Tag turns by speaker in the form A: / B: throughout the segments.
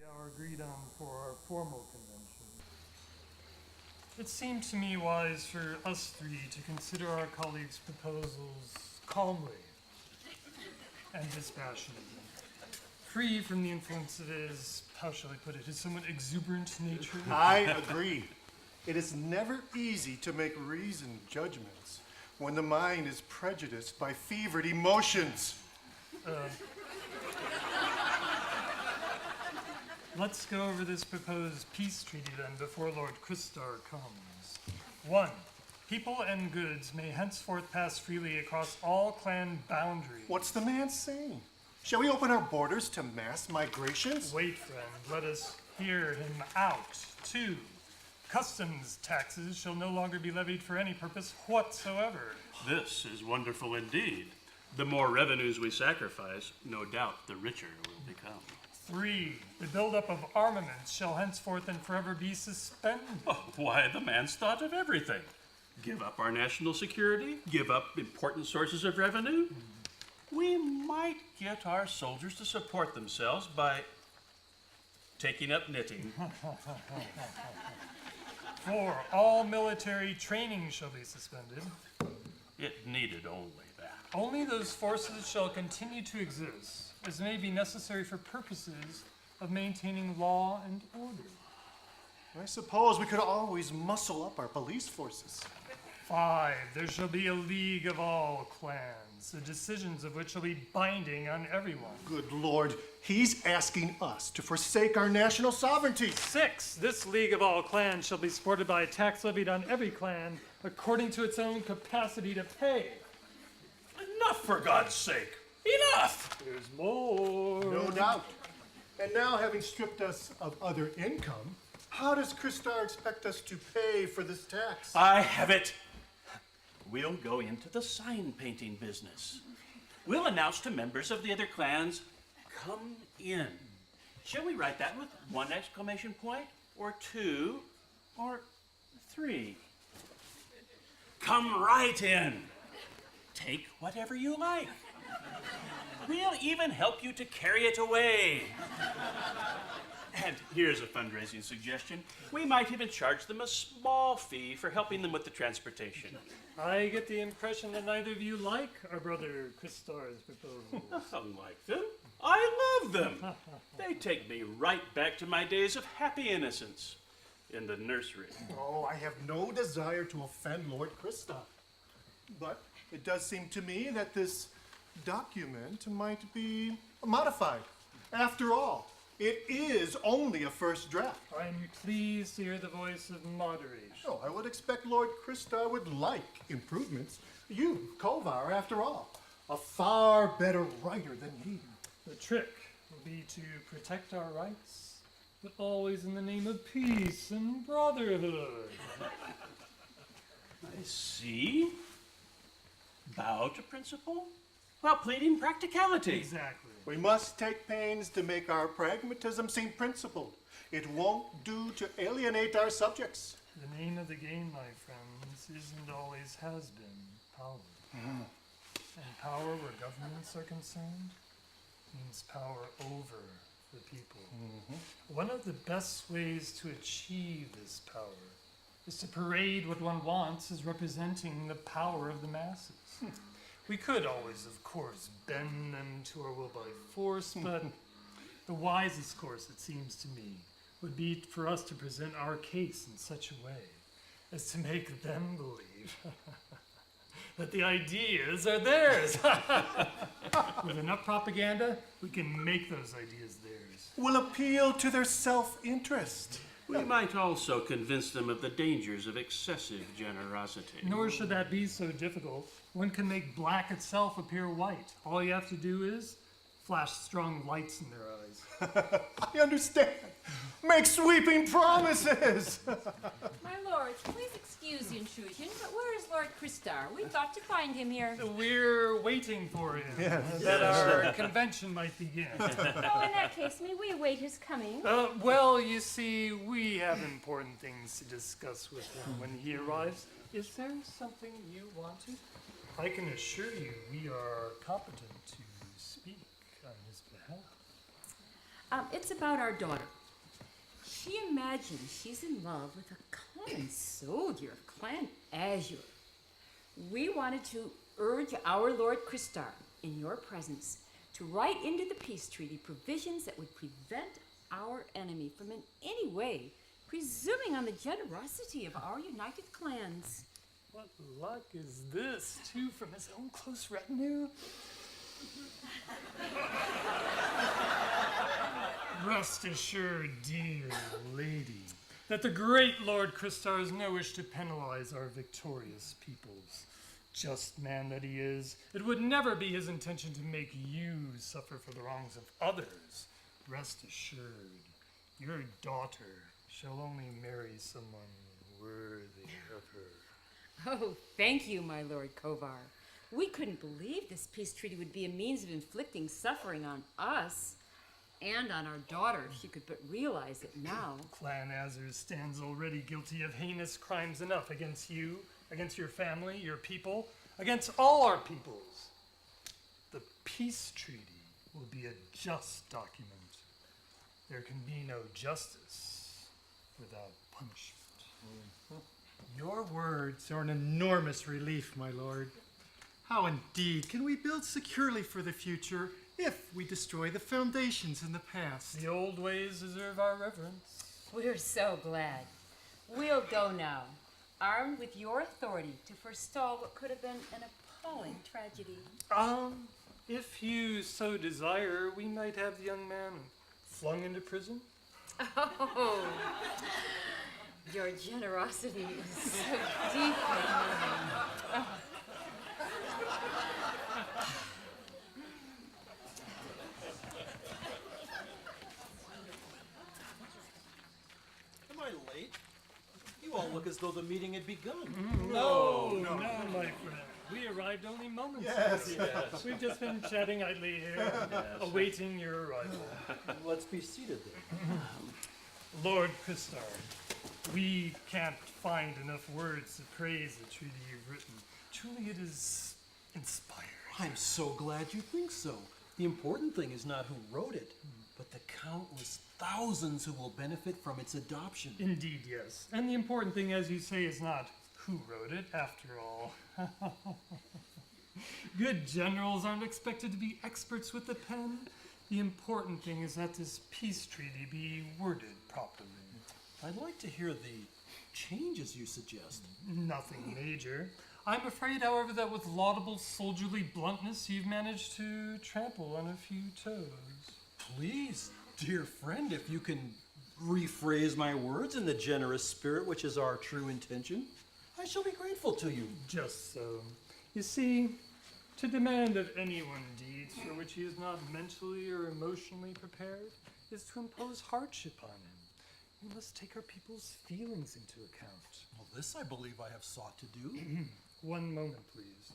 A: are agreed on for our formal convention. It seemed to me wise for us three to consider our colleagues' proposals calmly and dispassionately, free from the influence of his, how shall I put it, his somewhat exuberant nature.
B: I agree. It is never easy to make reasoned judgments when the mind is prejudiced by fevered emotions.
A: Let's go over this proposed peace treaty then before Lord Christar comes. 1. People and goods may henceforth pass freely across all clan boundaries.
B: What's the man saying? Shall we open our borders to mass migrations?
A: Wait, friend, let us hear him out. 2. Customs taxes shall no longer be levied for any purpose whatsoever.
C: This is wonderful indeed. The more revenues we sacrifice, no doubt the richer we'll become.
A: 3. The buildup of armaments shall henceforth and forever be suspended.
C: Oh, why, the man's thought of everything. Give up our national security, give up important sources of revenue. We might get our soldiers to support themselves by taking up knitting.
A: 4. All military training shall be suspended.
C: It needed only that.
A: Only those forces shall continue to exist as may be necessary for purposes of maintaining law and order.
B: I suppose we could always muscle up our police forces.
A: 5. There shall be a league of all clans, the decisions of which shall be binding on everyone.
B: Good Lord, he's asking us to forsake our national sovereignty.
A: 6. This league of all clans shall be supported by a tax levied on every clan according to its own capacity to pay.
C: Enough, for God's sake! Enough!
A: There's more.
B: No doubt. And now, having stripped us of other income, how does Christar expect us to pay for this tax?
C: I have it. We'll go into the sign painting business. We'll announce to members of the other clans, come in. Shall we write that with 1 exclamation point, or 2, or 3? Come right in. Take whatever you like. We'll even help you to carry it away. And here's a fundraising suggestion. We might even charge them a small fee for helping them with the transportation.
A: I get the impression that neither of you like our brother Christar's proposals.
C: Unlike them, I love them. They take me right back to my days of happy innocence in the nursery.
B: Oh, I have no desire to offend Lord Christar. But it does seem to me that this document might be modified. After all, it is only a first draft.
A: I'm pleased to hear the voice of moderation.
B: Oh, I would expect Lord Christar would like improvements. You, Kovar, after all, a far better writer than he.
A: The trick will be to protect our rights, but always in the name of peace and brotherhood.
C: I see. Bow to principle while pleading practicality.
A: Exactly.
B: We must take pains to make our pragmatism seem principled. It won't do to alienate our subjects.
A: The name of the game, my friends, is and always has been power. And power where governments are concerned means power over the people. One of the best ways to achieve this power is to parade what one wants as representing the power of the masses. We could always, of course, bend them to our will by force, but the wisest course, it seems to me, would be for us to present our case in such a way as to make them believe that the ideas are theirs. With enough propaganda, we can make those ideas theirs.
B: Will appeal to their self-interest.
C: We might also convince them of the dangers of excessive generosity.
A: Nor should that be so difficult. One can make black itself appear white. All you have to do is flash strong lights in their eyes.
B: I understand. Make sweeping promises.
D: My lords, please excuse the intrusion, but where is Lord Christar? We thought to find him here.
A: We're waiting for him,
B: Yes.
A: that our convention might begin.
D: Oh, in that case, may we await his coming?
A: Well, you see, we have important things to discuss with him when he arrives. Is there something you wanted? I can assure you we are competent to speak on his behalf.
D: It's about our daughter. She imagines she's in love with a common soldier of Clan Azure. We wanted to urge our Lord Christar, in your presence, to write into the peace treaty provisions that would prevent our enemy from in any way presuming on the generosity of our united clans.
A: What luck is this, too, from his own close retinue? Rest assured, dear lady, that the great Lord Christar has no wish to penalize our victorious peoples. Just man that he is, it would never be his intention to make you suffer for the wrongs of others. Rest assured, your daughter shall only marry someone worthy of her.
D: Oh, thank you, my Lord Kovar. We couldn't believe this peace treaty would be a means of inflicting suffering on us and on our daughter if she could but realize it now.
A: Clan Azure stands already guilty of heinous crimes enough against you, against your family, your people, against all our peoples. The peace treaty will be a just document. There can be no justice without punishment.
E: Your words are an enormous relief, my lord. How indeed can we build securely for the future if we destroy the foundations in the past?
A: The old ways deserve our reverence.
D: We're so glad. We'll go now, armed with your authority to forestall what could have been an appalling tragedy.
A: If you so desire, we might have the young man flung into prison.
D: Oh, your generosity is so deeply moving. Oh.
F: Am I late? You all look as though the meeting had begun.
A: No, my friend. We arrived only moments ago. Yes. We've just been chatting idly here, awaiting your arrival.
F: Let's be seated then.
A: Lord Christar, we can't find enough words to praise the treaty you've written. Truly it is inspiring.
F: I'm so glad you think so. The important thing is not who wrote it, but the countless thousands who will benefit from its adoption.
A: Indeed, yes. And the important thing, as you say, is not who wrote it, after all. Good generals aren't expected to be experts with the pen. The important thing is that this peace treaty be worded properly.
F: I'd like to hear the changes you suggest.
A: Nothing major. I'm afraid, however, that with laudable soldierly bluntness, you've managed to trample on a few toes.
F: Please, dear friend, if you can rephrase my words in the generous spirit which is our true intention, I shall be grateful to you.
A: Just so. You see, to demand of anyone deeds for which he is not mentally or emotionally prepared is to impose hardship on him. We must take our people's feelings into account.
F: Well, this I believe I have sought to do.
A: One moment, please.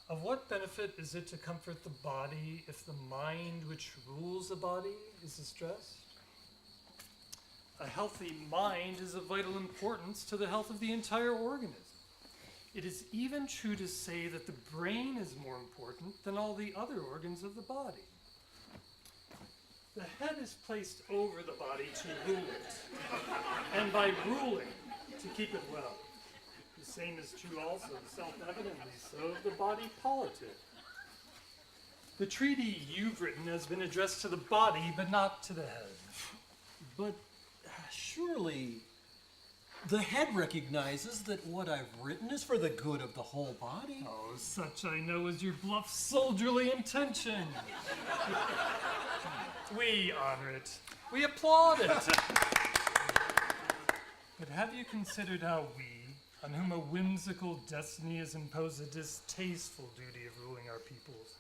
A: Of what benefit is it to comfort the body if the mind which rules the body is distressed? A healthy mind is of vital importance to the health of the entire organism. It is even true to say that the brain is more important than all the other organs of the body. The head is placed over the body to rule it, and by ruling, to keep it well. The same is true also, self-evidently so, of the body politic. The treaty you've written has been addressed to the body, but not to the head.
F: But surely the head recognizes that what I've written is for the good of the whole body.
A: Oh, such I know is your bluff soldierly intention. We honor it. We applaud it. But have you considered how we, on whom a whimsical destiny has imposed a distasteful duty of ruling our peoples,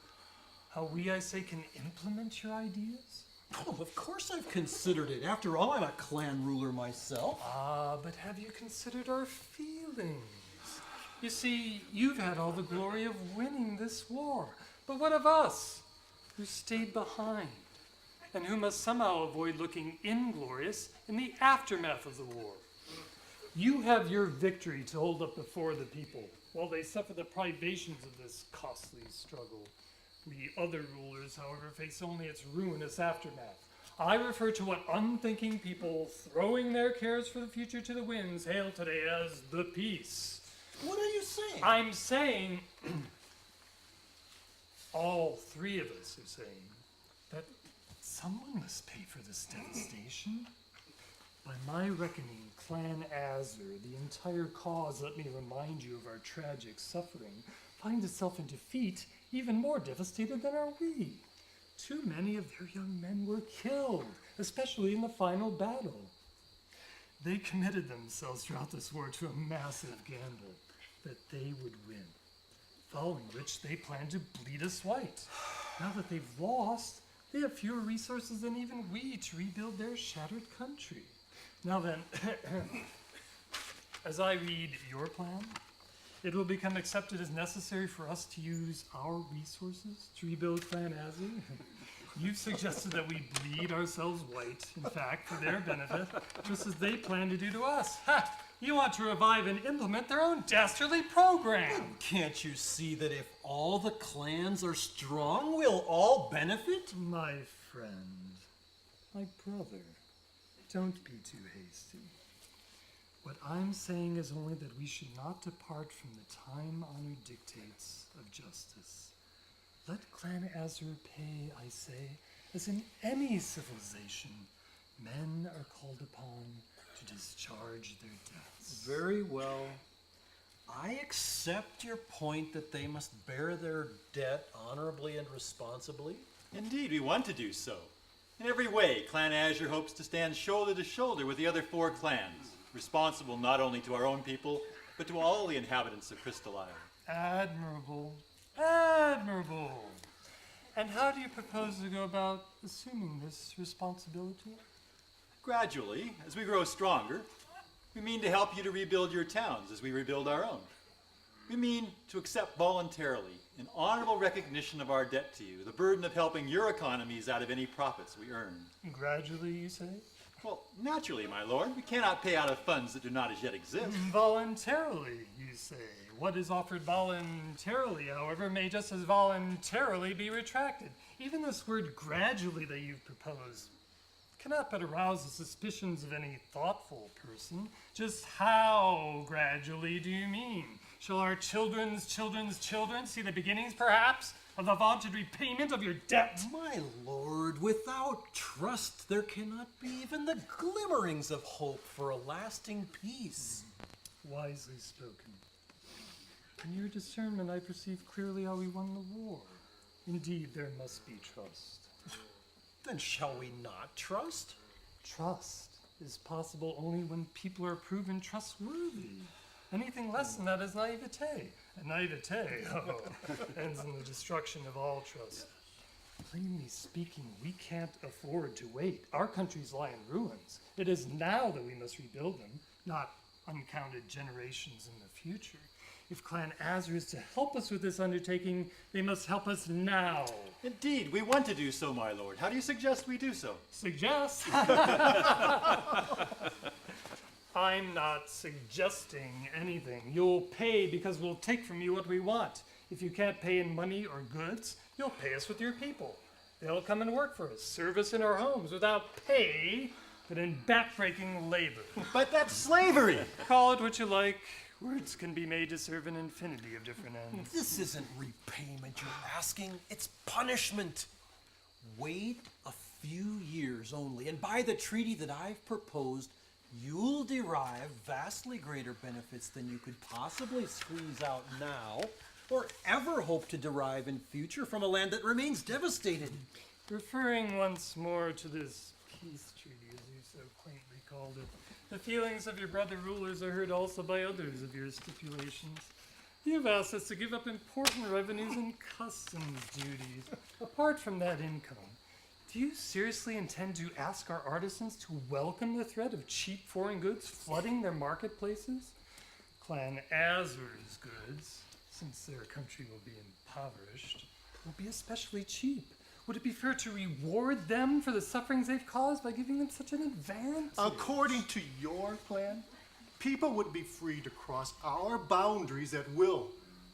A: how we, I say, can implement your ideas?
F: Oh, of course I've considered it. After all, I'm a clan ruler myself.
A: Ah, but have you considered our feelings? You see, you've had all the glory of winning this war. But what of us, who stayed behind, and who must somehow avoid looking inglorious in the aftermath of the war? You have your victory to hold up before the people, while they suffer the privations of this costly struggle. We other rulers, however, face only its ruinous aftermath. I refer to what unthinking people throwing their cares for the future to the winds hail today as the peace.
F: What are you saying?
A: I'm saying, all three of us are saying, that someone must pay for this devastation. By my reckoning, Clan Azur, the entire cause, let me remind you of our tragic suffering, finds itself in defeat, even more devastated than are we. Too many of their young men were killed, especially in the final battle. They committed themselves throughout this war to a massive gamble that they would win, following which they planned to bleed us white. Now that they've lost, they have fewer resources than even we to rebuild their shattered country. Now then, as I read your plan, it will become accepted as necessary for us to use our resources to rebuild Clan Azur. You've suggested that we bleed ourselves white, in fact, for their benefit, just as they plan to do to us. Ha! You want to revive and implement their own dastardly program.
F: Can't you see that if all the clans are strong, we'll all benefit?
A: My friend, my brother, don't be too hasty. What I'm saying is only that we should not depart from the time-honored dictates of justice. Let Clan Azur pay, I say, as in any civilization, men are called upon to discharge their debts.
F: Very well. I accept your point that they must bear their debt honorably and responsibly.
G: Indeed, we want to do so. In every way, Clan Azur hopes to stand shoulder to shoulder with the other 4 clans, responsible not only to our own people, but to all the inhabitants of Crystal Isle.
A: Admirable. Admirable. And how do you propose to go about assuming this responsibility?
G: Gradually, as we grow stronger, we mean to help you to rebuild your towns as we rebuild our own. We mean to accept voluntarily, in honorable recognition of our debt to you, the burden of helping your economies out of any profits we earn.
A: Gradually, you say?
G: Well, naturally, my lord, we cannot pay out of funds that do not as yet exist.
A: Voluntarily, you say. What is offered voluntarily, however, may just as voluntarily be retracted. Even this word gradually that you've proposed cannot but arouse the suspicions of any thoughtful person. Just how gradually do you mean? Shall our children's children's children see the beginnings, perhaps, of the vaunted repayment of your debt?
F: My lord, without trust, there cannot be even the glimmerings of hope for a lasting peace.
A: Wisely spoken. In your discernment, I perceive clearly how we won the war. Indeed, there must be trust.
F: Then shall we not trust?
A: Trust is possible only when people are proven trustworthy. Anything less than that is naivete. And naivete, ends in the destruction of all trust. Plainly speaking, we can't afford to wait. Our countries lie in ruins. It is now that we must rebuild them, not uncounted generations in the future. If Clan Azur is to help us with this undertaking, they must help us now.
G: Indeed, we want to do so, my lord. How do you suggest we do so?
A: Suggest? I'm not suggesting anything. You'll pay because we'll take from you what we want. If you can't pay in money or goods, you'll pay us with your people. They'll come and work for us, serve us in our homes without pay, but in backbreaking labor.
G: But that's slavery!
A: Call it what you like. Words can be made to serve an infinity of different ends.
F: This isn't repayment you're asking, it's punishment. Wait a few years only, and by the treaty that I've proposed, you'll derive vastly greater benefits than you could possibly squeeze out now, or ever hope to derive in future from a land that remains devastated.
A: Referring once more to this peace treaty, as you so quaintly called it, the feelings of your brother rulers are heard also by others of your stipulations. You've asked us to give up important revenues and customs duties. Apart from that income, do you seriously intend to ask our artisans to welcome the threat of cheap foreign goods flooding their marketplaces? Clan Azur's goods, since their country will be impoverished, will be especially cheap. Would it be fair to reward them for the sufferings they've caused by giving them such an advantage?
B: According to your plan, people would be free to cross our boundaries at will.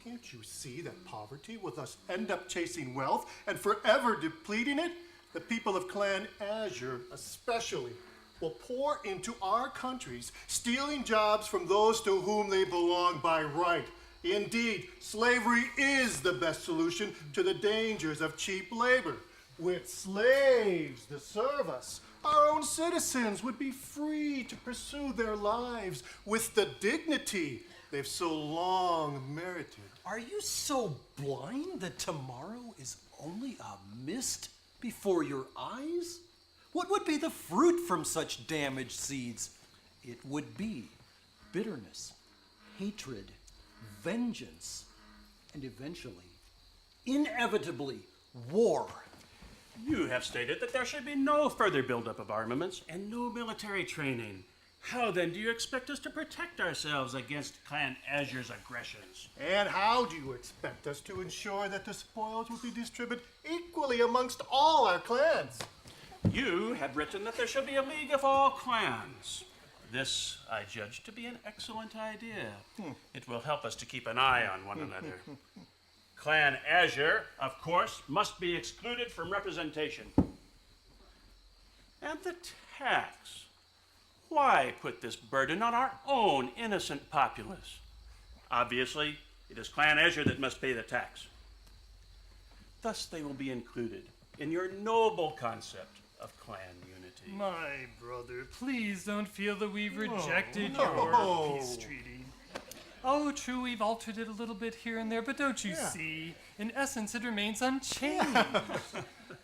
B: Can't you see that poverty will thus end up chasing wealth and forever depleting it? the people of Clan Azure especially will pour into our countries, stealing jobs from those to whom they belong by right. Indeed, slavery is the best solution to the dangers of cheap labor. With slaves to serve us, our own citizens would be free to pursue their lives with the dignity they've so long merited.
F: Are you so blind that tomorrow is only a mist before your eyes? What would be the fruit from such damaged seeds? It would be bitterness, hatred, vengeance, and eventually, inevitably, war.
C: You have stated that there should be no further buildup of armaments and no military training. How then do you expect us to protect ourselves against Clan Azure's aggressions?
B: And how do you expect us to ensure that the spoils will be distributed equally amongst all our clans?
C: You had written that there should be a league of all clans. This I judge to be an excellent idea. It will help us to keep an eye on one another. Clan Azure, of course, must be excluded from representation. And the tax. Why put this burden on our own innocent populace? Obviously, it is Clan Azure that must pay the tax. Thus, they will be included in your noble concept of clan unity.
A: My brother, please don't feel that we've rejected
B: no.
A: your peace treaty. Oh, true, we've altered it a little bit here and there, but don't you see? In essence, it remains unchanged.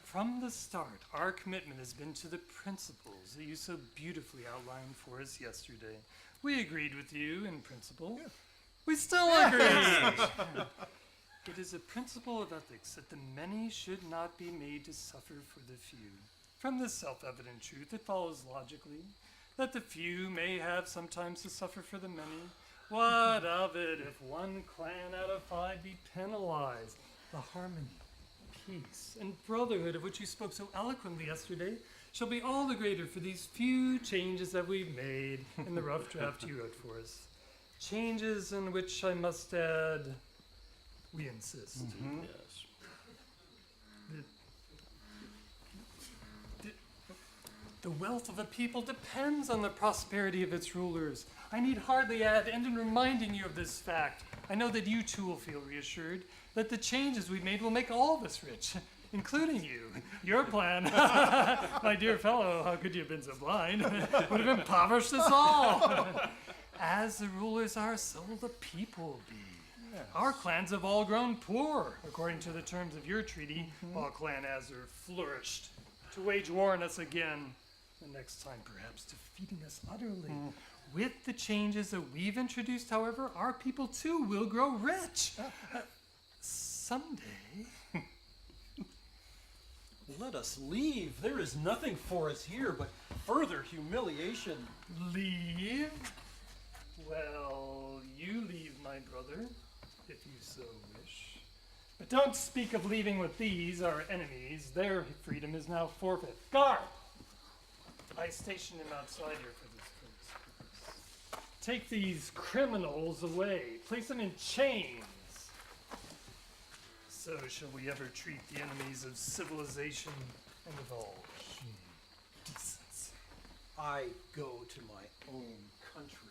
A: From the start, our commitment has been to the principles that you so beautifully outlined for us yesterday. We agreed with you in principle. We still agree. It is a principle of ethics that the many should not be made to suffer for the few. From this self-evident truth, it follows logically that the few may have sometimes to suffer for the many. What of it if one clan out of 5 be penalized? The harmony, peace, and brotherhood of which you spoke so eloquently yesterday shall be all the greater for these few changes that we've made in the rough draft you wrote for us. Changes in which I must add, we insist.
C: Yes.
A: The wealth of a people depends on the prosperity of its rulers. I need hardly add, and in reminding you of this fact, I know that you too will feel reassured that the changes we've made will make all of us rich, including you. Your plan, my dear fellow, how could you have been so blind, would have impoverished us all. As the rulers are, so will the people be. Yes. Our clans have all grown poor, according to the terms of your treaty, while Clan Azure flourished to wage war on us again. The next time, perhaps, defeating us utterly. With the changes that we've introduced, however, our people too will grow rich. Someday.
F: Let us leave. There is nothing for us here but further humiliation.
A: Leave? Well, you leave, my brother, if you so wish. But don't speak of leaving with these, our enemies. Their freedom is now forfeit. Guard! I stationed him outside here for this purpose. Take these criminals away. Place them in chains. So shall we ever treat the enemies of civilization and of all decency.
F: I go to my own country.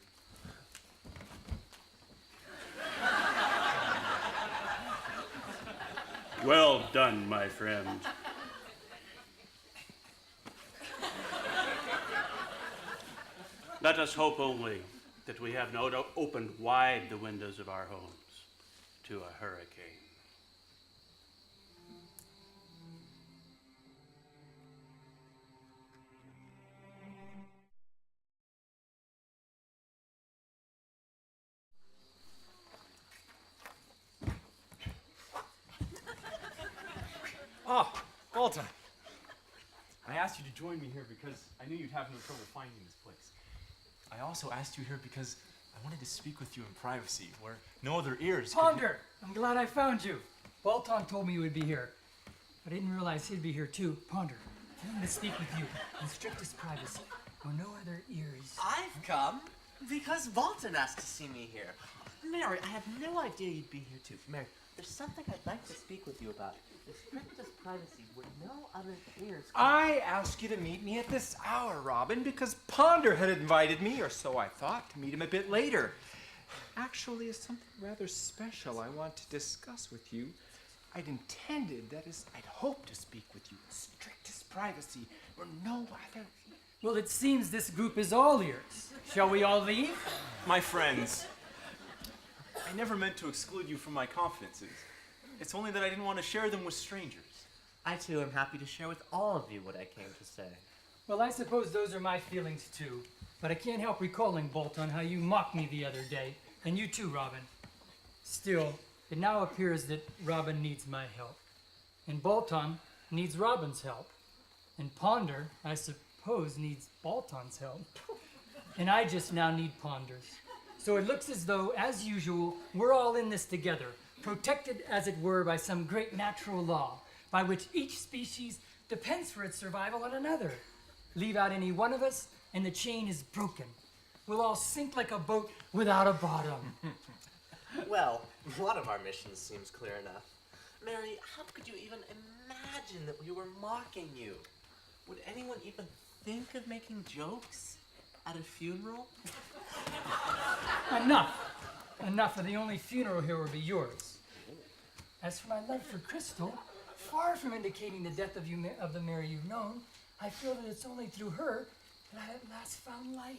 C: Well done, my friend. Let us hope only that we have not opened wide the windows of our homes to a hurricane.
H: Oh, Walton. I asked you to join me here because I knew you'd have no trouble finding this place. I also asked you here because I wanted to speak with you in privacy, where no other ears could
I: Ponder! I'm glad I found you. Balton told me you would be here. I didn't realize he'd be here too. Ponder, I want to speak with you in strictest privacy, where no other ears.
J: I've come because Bolton asked to see me here. Mary, I had no idea you'd be here too. Mary, there's something I'd like to speak with you about. The strictest privacy where no other ears can...
K: I asked you to meet me at this hour, Robin, because Ponder had invited me, or so I thought, to meet him a bit later. Actually, it's something rather special I want to discuss with you. I'd intended, that is, I'd hoped to speak with you in strictest privacy, where no other...
I: Well, it seems this group is all ears. Shall we all leave?
H: My friends, I never meant to exclude you from my confidences. It's only that I didn't want to share them with strangers.
J: I too am happy to share with all of you what I came to say.
I: Well, I suppose those are my feelings too. But I can't help recalling, Bolton, how you mocked me the other day. And you too, Robin. Still, it now appears that Robin needs my help. And Bolton needs Robin's help. And Ponder, I suppose, needs Bolton's help. And I just now need Ponder's. So it looks as though, as usual, we're all in this together, protected as it were by some great natural law, by which each species depends for its survival on another. Leave out any one of us, and the chain is broken. We'll all sink like a boat without a bottom.
J: Well, one of our missions seems clear enough. Mary, how could you even imagine that we were mocking you? Would anyone even think of making jokes at a funeral?
I: Enough. Enough, or the only funeral here will be yours. As for my love for Crystal, far from indicating the death of the Mary you've known, I feel that it's only through her that I at last found life.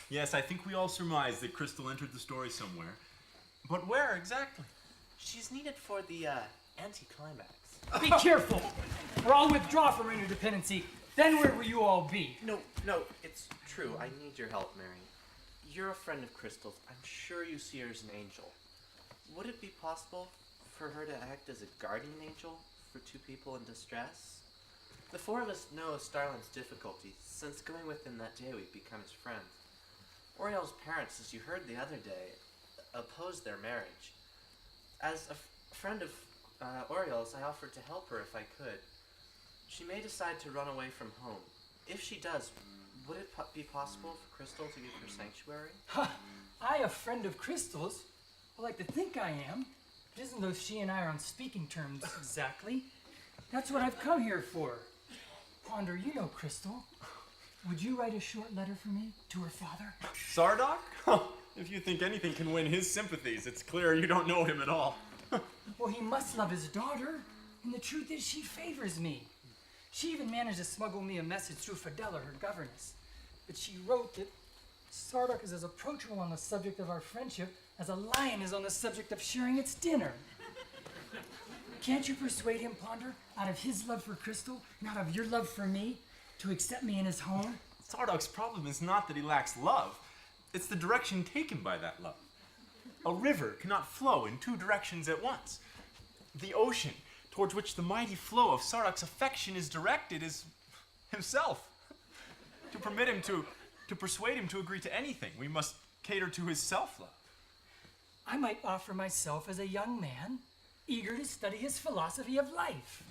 H: Yes, I think we all surmised that Crystal entered the story somewhere. But where exactly?
J: She's needed for the anticlimax.
I: Be careful, or I'll withdraw from interdependency. Then where will you all be?
J: No, it's true. I need your help, Mary. You're a friend of Crystal's. I'm sure you see her as an angel. Would it be possible for her to act as a guardian angel for two people in distress? The four of us know of Starlin's difficulties, since going with him that day we've become his friends. Oriel's parents, as you heard the other day, opposed their marriage. As a friend of Oriel's, I offered to help her if I could. She may decide to run away from home. If she does, would it be possible for Crystal to give her sanctuary?
I: I, a friend of Crystal's? I like to think I am. It isn't though she and I are on speaking terms exactly. That's what I've come here for. Ponder, you know Crystal. Would you write a short letter for me to her father?
H: Sardoc? If you think anything can win his sympathies, it's clear you don't know him at all.
I: Well, he must love his daughter. And the truth is she favors me. She even managed to smuggle me a message through Fidela, her governess. But she wrote that Sardoc is as approachable on the subject of our friendship as a lion is on the subject of sharing its dinner. Can't you persuade him, Ponder, out of his love for Crystal and out of your love for me, to accept me in his home?
H: Sardoc's problem is not that he lacks love. It's the direction taken by that love. A river cannot flow in two directions at once. The ocean towards which the mighty flow of Sardoc's affection is directed is himself. To permit him to persuade him to agree to anything, we must cater to his self-love.
I: I might offer myself as a young man, eager to study his philosophy of life.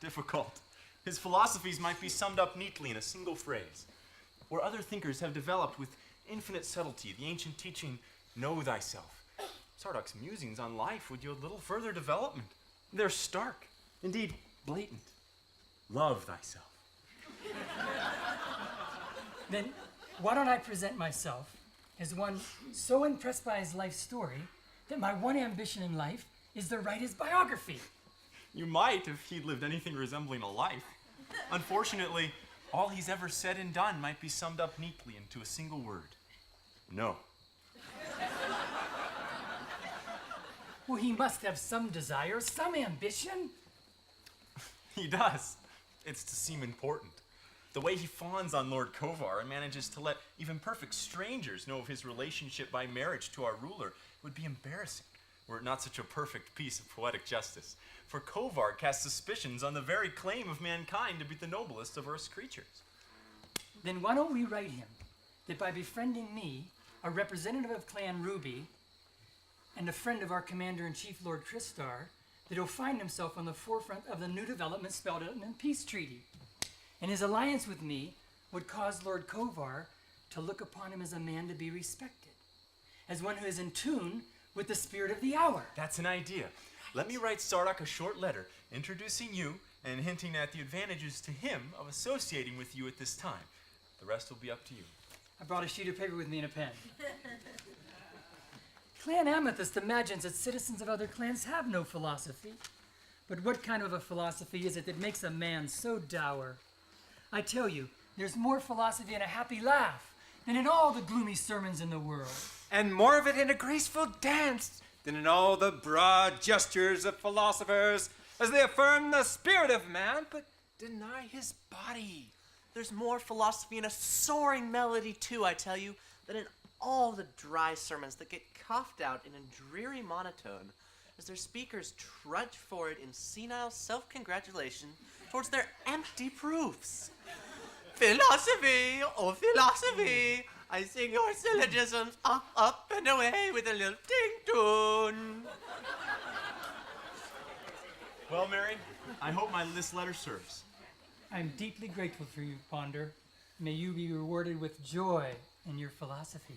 H: Difficult. His philosophies might be summed up neatly in a single phrase. Where other thinkers have developed with infinite subtlety the ancient teaching, know thyself, Sardoc's musings on life would yield little further development. They're stark, indeed blatant. Love thyself.
I: Then why don't I present myself as one so impressed by his life story that my one ambition in life is to write his biography?
H: You might if he'd lived anything resembling a life. Unfortunately, all he's ever said and done might be summed up neatly into a single word. No.
I: Well, he must have some desire, some ambition.
H: He does. It's to seem important. The way he fawns on Lord Kovar and manages to let even perfect strangers know of his relationship by marriage to our ruler would be embarrassing, were it not such a perfect piece of poetic justice. For Kovar casts suspicions on the very claim of mankind to be the noblest of Earth's creatures.
I: Then why don't we write him that by befriending me, a representative of Clan Ruby, and a friend of our Commander-in-Chief, Lord Tristar, that he'll find himself on the forefront of the new developments spelled out in the peace treaty. And his alliance with me would cause Lord Kovar to look upon him as a man to be respected, as one who is in tune with the spirit of the hour.
H: That's an idea. Let me write Sardak a short letter introducing you and hinting at the advantages to him of associating with you at this time. The rest will be up to you.
I: I brought a sheet of paper with me and a pen. Clan Amethyst imagines that citizens of other clans have no philosophy. But what kind of a philosophy is it that makes a man so dour? I tell you, there's more philosophy in a happy laugh than in all the gloomy sermons in the world.
K: And more of it in a graceful dance than in all the broad gestures of philosophers as they affirm the spirit of man but deny his body.
J: There's more philosophy in a soaring melody, too, I tell you, than in all the dry sermons that get coughed out in a dreary monotone as their speakers trudge forward in senile self-congratulation towards their empty proofs. Philosophy, oh philosophy, I sing your syllogisms up and away with a lilting tune.
H: Well, Mary, I hope this letter serves.
I: I'm deeply grateful for you, Ponder. May you be rewarded with joy in your philosophy.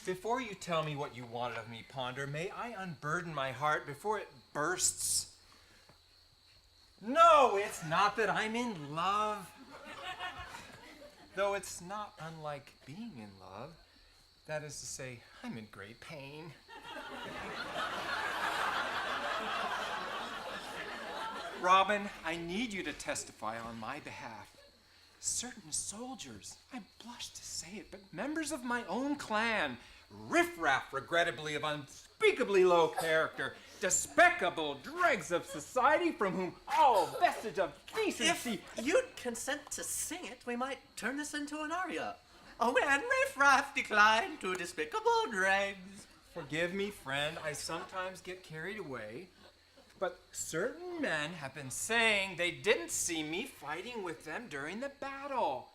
K: Before you tell me what you wanted of me, Ponder, may I unburden my heart before it bursts? No, it's not that I'm in love. Though it's not unlike being in love. That is to say, I'm in great pain. Robin, I need you to testify on my behalf. Certain soldiers, I blush to say it, but members of my own clan, riffraff, regrettably, of unspeakably low character, despicable dregs of society from whom all vestige of decency.
J: If you'd consent to sing it, we might turn this into an aria. Oh, when riffraff decline to despicable dregs.
K: Forgive me, friend, I sometimes get carried away. But certain men have been saying they didn't see me fighting with them during the battle.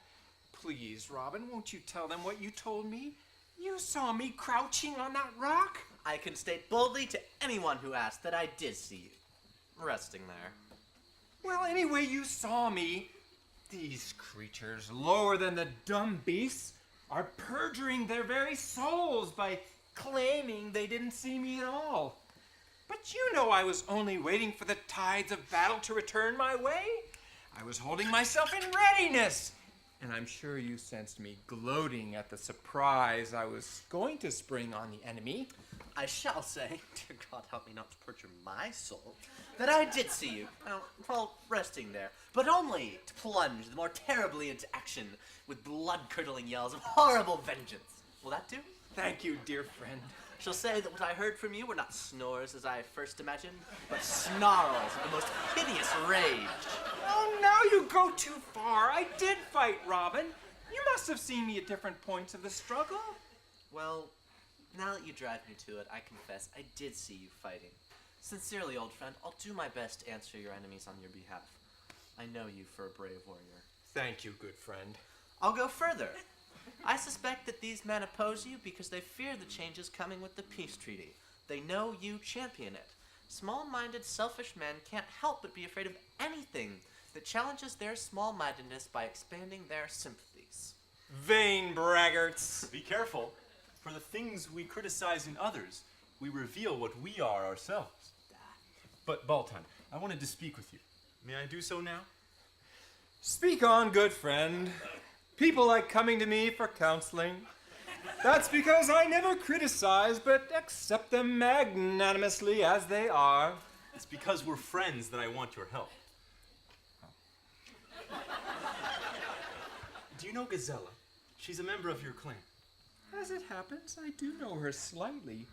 K: Please, Robin, won't you tell them what you told me? You saw me crouching on that rock?
J: I can state boldly to anyone who asks that I did see you, resting there.
K: Well, anyway, you saw me. These creatures, lower than the dumb beasts, are perjuring their very souls by claiming they didn't see me at all. But you know I was only waiting for the tides of battle to return my way. I was holding myself in readiness. And I'm sure you sensed me gloating at the surprise I was going to spring on the enemy.
J: I shall say, dear God, help me not to perjure my soul, that I did see you, well, resting there, but only to plunge the more terribly into action with blood-curdling yells of horrible vengeance. Will that do?
K: Thank you, dear friend.
J: Shall say that what I heard from you were not snores as I first imagined, but snarls of the most hideous rage.
K: Oh, now you go too far. I did fight, Robin. You must have seen me at different points of the struggle.
J: Well, now that you drive me to it, I confess I did see you fighting. Sincerely, old friend, I'll do my best to answer your enemies on your behalf. I know you for a brave warrior.
K: Thank you, good friend.
J: I'll go further. I suspect that these men oppose you because they fear the changes coming with the peace treaty. They know you champion it. Small-minded, selfish men can't help but be afraid of anything that challenges their small-mindedness by expanding their sympathies.
K: Vain braggarts.
H: Be careful. For the things we criticize in others, we reveal what we are ourselves. But, Baltan, I wanted to speak with you. May I do so now?
K: Speak on, good friend. People like coming to me for counseling. That's because I never criticize, but accept them magnanimously as they are.
H: It's because we're friends that I want your help. Do you know Gazella? She's a member of your clan.
K: As it happens, I do know her slightly.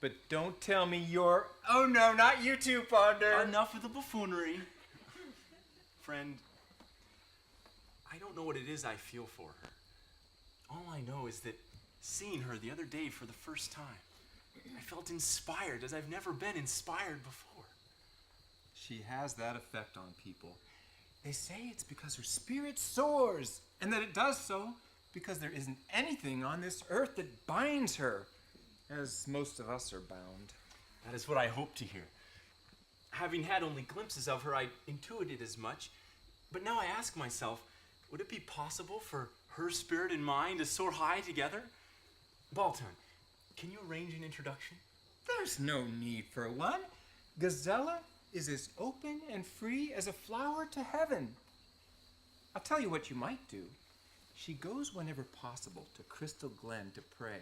K: But don't tell me you're... Oh no, not you too, Ponder.
H: Enough of the buffoonery. Friend, I don't know what it is I feel for her. All I know is that seeing her the other day for the first time, I felt inspired as I've never been inspired before.
K: She has that effect on people. They say it's because her spirit soars, and that it does so because there isn't anything on this earth that binds her, as most of us are bound.
H: That is what I hoped to hear. Having had only glimpses of her, I intuited as much, but now I ask myself, would it be possible for her spirit and mine to soar high together? Balton, can you arrange an introduction?
K: There's no need for one. Gazella is as open and free as a flower to heaven. I'll tell you what you might do. She goes whenever possible to Crystal Glen to pray.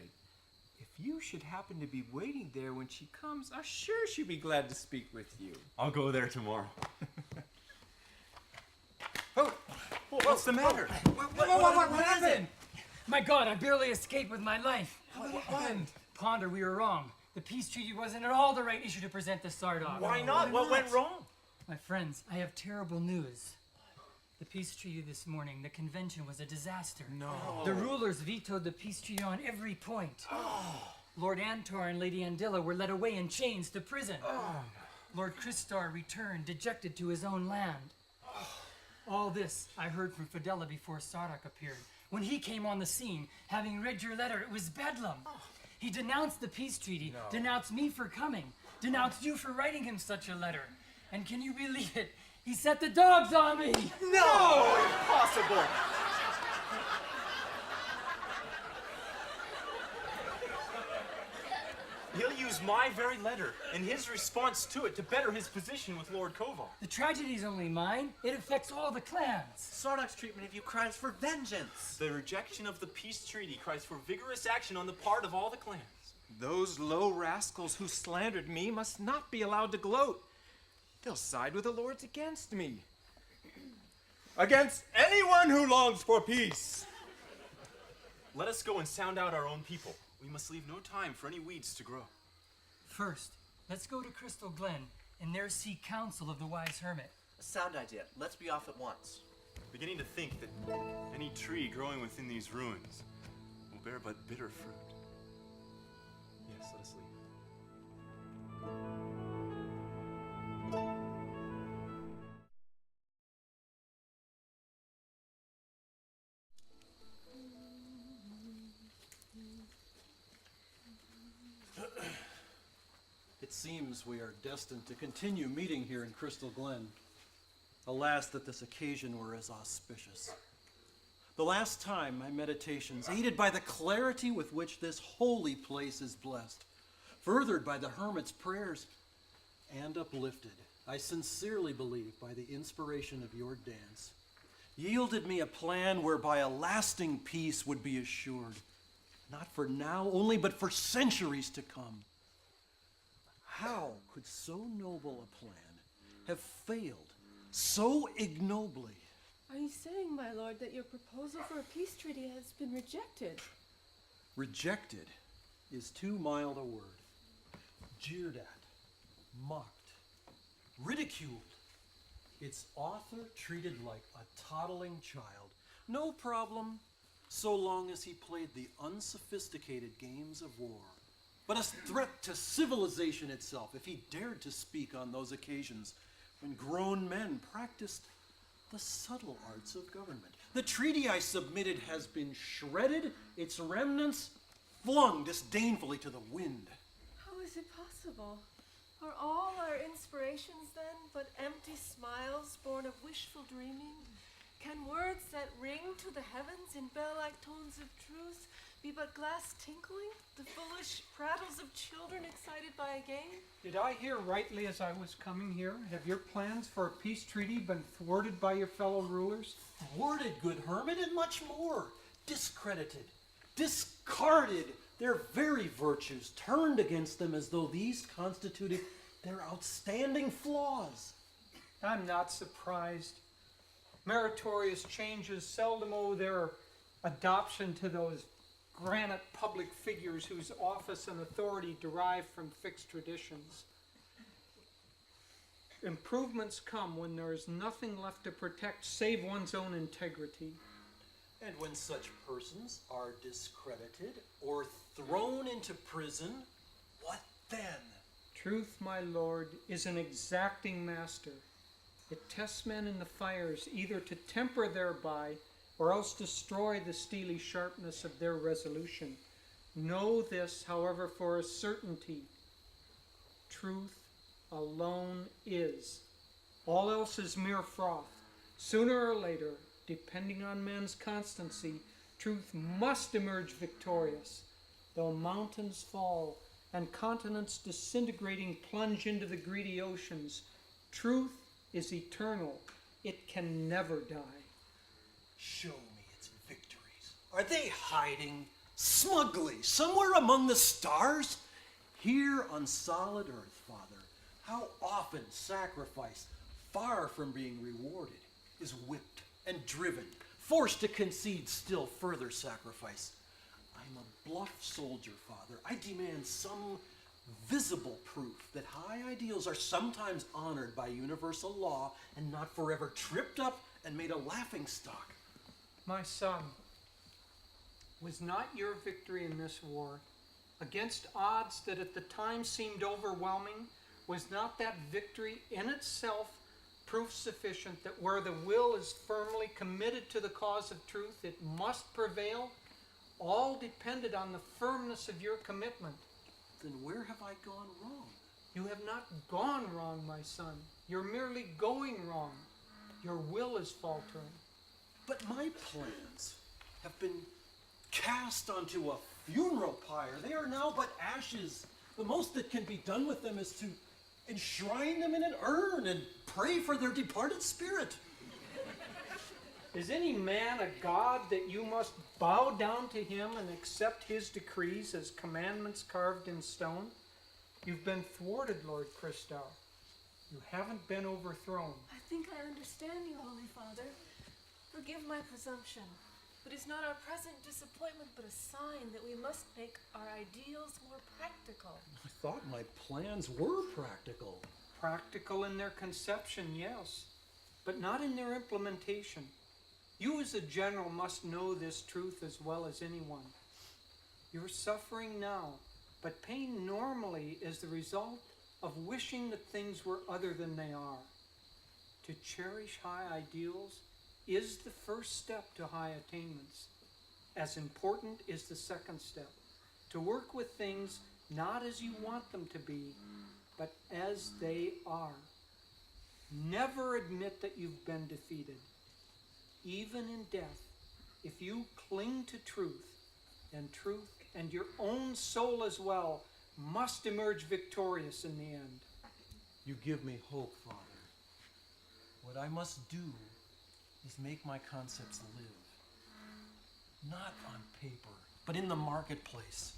K: If you should happen to be waiting there when she comes, I'm sure she'd be glad to speak with you.
H: I'll go there tomorrow.
K: Oh, what's the matter?
I: What happened? My God, I barely escaped with my life.
K: What?
I: Ponder, we were wrong. The peace treaty wasn't at all the right issue to present to Sardog.
C: Why not? What went wrong?
I: My friends, I have terrible news. The peace treaty this morning, the convention was a disaster.
K: No.
I: The rulers vetoed the peace treaty on every point. Lord Antar and Lady Andilla were led away in chains to prison. Lord Christar returned, dejected to his own land. All this I heard from Fidela before Sardak appeared. When he came on the scene, having read your letter, it was bedlam. He denounced the peace treaty, denounced me for coming, denounced you for writing him such a letter. And can you believe it? He set the dogs on me!
K: No! Impossible!
H: He'll use my very letter and his response to it to better his position with Lord Koval.
I: The tragedy's only mine. It affects all the clans.
J: Sardak's treatment of you cries for vengeance.
H: The rejection of the peace treaty cries for vigorous action on the part of all the clans.
K: Those low rascals who slandered me must not be allowed to gloat. They'll side with the lords against me. Against anyone who longs for peace.
H: Let us go and sound out our own people. We must leave no time for any weeds to grow.
I: First, let's go to Crystal Glen and there seek counsel of the wise hermit.
J: A sound idea. Let's be off at once.
H: Beginning to think that any tree growing within these ruins will bear but bitter fruit. Yes, let us leave.
L: It seems we are destined to continue meeting here in Crystal Glen. Alas, that this occasion were as auspicious. The last time my meditations, aided by the clarity with which this holy place is blessed, furthered by the hermit's prayers, and uplifted, I sincerely believe, by the inspiration of your dance, yielded me a plan whereby a lasting peace would be assured, not for now only, but for centuries to come. How could so noble a plan have failed so ignobly?
M: Are you saying, my lord, that your proposal for a peace treaty has been rejected?
L: Rejected is too mild a word. Jeered at, mocked, ridiculed. Its author treated like a toddling child. No problem, so long as he played the unsophisticated games of war. But a threat to civilization itself if he dared to speak on those occasions when grown men practiced the subtle arts of government. The treaty I submitted has been shredded, its remnants flung disdainfully to the wind.
M: How is it possible? Are all our inspirations, then, but empty smiles born of wishful dreaming? Can words that ring to the heavens in bell-like tones of truth be but glass tinkling, the foolish prattles of children excited by a game?
E: Did I hear rightly as I was coming here? Have your plans for a peace treaty been thwarted by your fellow rulers?
L: Thwarted, good hermit, and much more. Discredited, discarded, their very virtues turned against them as though these constituted their outstanding flaws.
E: I'm not surprised. Meritorious changes seldom owe their adoption to those granite public figures whose office and authority derive from fixed traditions. Improvements come when there is nothing left to protect save one's own integrity.
L: And when such persons are discredited or thrown into prison, what then?
E: Truth, my lord, is an exacting master. It tests men in the fires either to temper thereby or else destroy the steely sharpness of their resolution. Know this, however, for a certainty. Truth alone is. All else is mere froth. Sooner or later, depending on men's constancy, truth must emerge victorious.
N: though mountains fall and continents disintegrating plunge into the greedy oceans, truth is eternal. It can never die.
L: Show me its victories. Are they hiding smugly somewhere among the stars? Here on solid earth, Father, how often sacrifice, far from being rewarded, is whipped and driven, forced to concede still further sacrifice. I'm a bluff soldier, Father. I demand some visible proof that high ideals are sometimes honored by universal law and not forever tripped up and made a laughingstock.
N: My son, was not your victory in this war, against odds that at the time seemed overwhelming, was not that victory in itself proof sufficient that where the will is firmly committed to the cause of truth, it must prevail? All depended on the firmness of your commitment.
L: Then where have I gone wrong?
N: You have not gone wrong, my son. You're merely going wrong. Your will is faltering.
L: But my plans have been cast onto a funeral pyre. They are now but ashes. The most that can be done with them is to enshrine them in an urn and pray for their departed spirit.
N: Is any man a god that you must bow down to him and accept his decrees as commandments carved in stone? You've been thwarted, Lord Christar. You haven't been overthrown.
M: I think I understand you, Holy Father. Forgive my presumption, but is not our present disappointment but a sign that we must make our ideals more practical?
L: I thought my plans were practical.
N: Practical in their conception, yes, but not in their implementation. You as a general must know this truth as well as anyone. You're suffering now, but pain normally is the result of wishing that things were other than they are. To cherish high ideals is the first step to high attainments. As important is the second step, to work with things not as you want them to be, but as they are. Never admit that you've been defeated. Even in death, if you cling to truth, then truth and your own soul as well must emerge victorious in the end.
L: You give me hope, Father. What I must do is make my concepts live. Not on paper, but in the marketplace.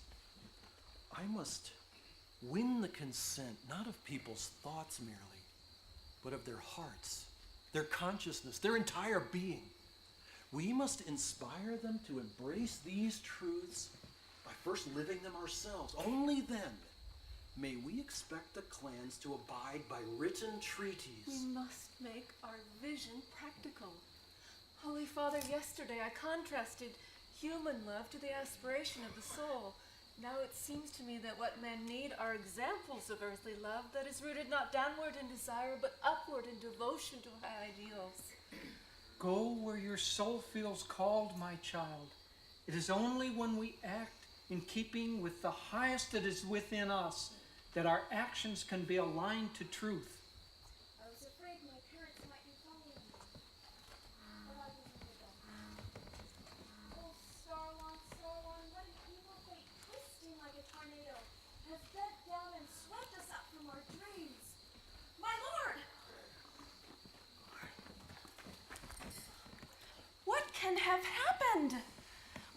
L: I must win the consent, not of people's thoughts merely, but of their hearts, their consciousness, their entire being. We must inspire them to embrace these truths by first living them ourselves. Only then may we expect the clans to abide by written treaties.
M: We must make our vision practical. Holy Father, yesterday I contrasted human love to the aspiration of the soul. Now it seems to me that what men need are examples of earthly love that is rooted not downward in desire, but upward in devotion to high ideals.
N: Go where your soul feels called, my child. It is only when we act in keeping with the highest that is within us that our actions can be aligned to truth.
O: I was afraid my parents might be following me, but I didn't give them. Oh, Starlon, what an evil fate, twisting like a tornado, has bent down and swept us up from our dreams. My lord!
M: What can have happened?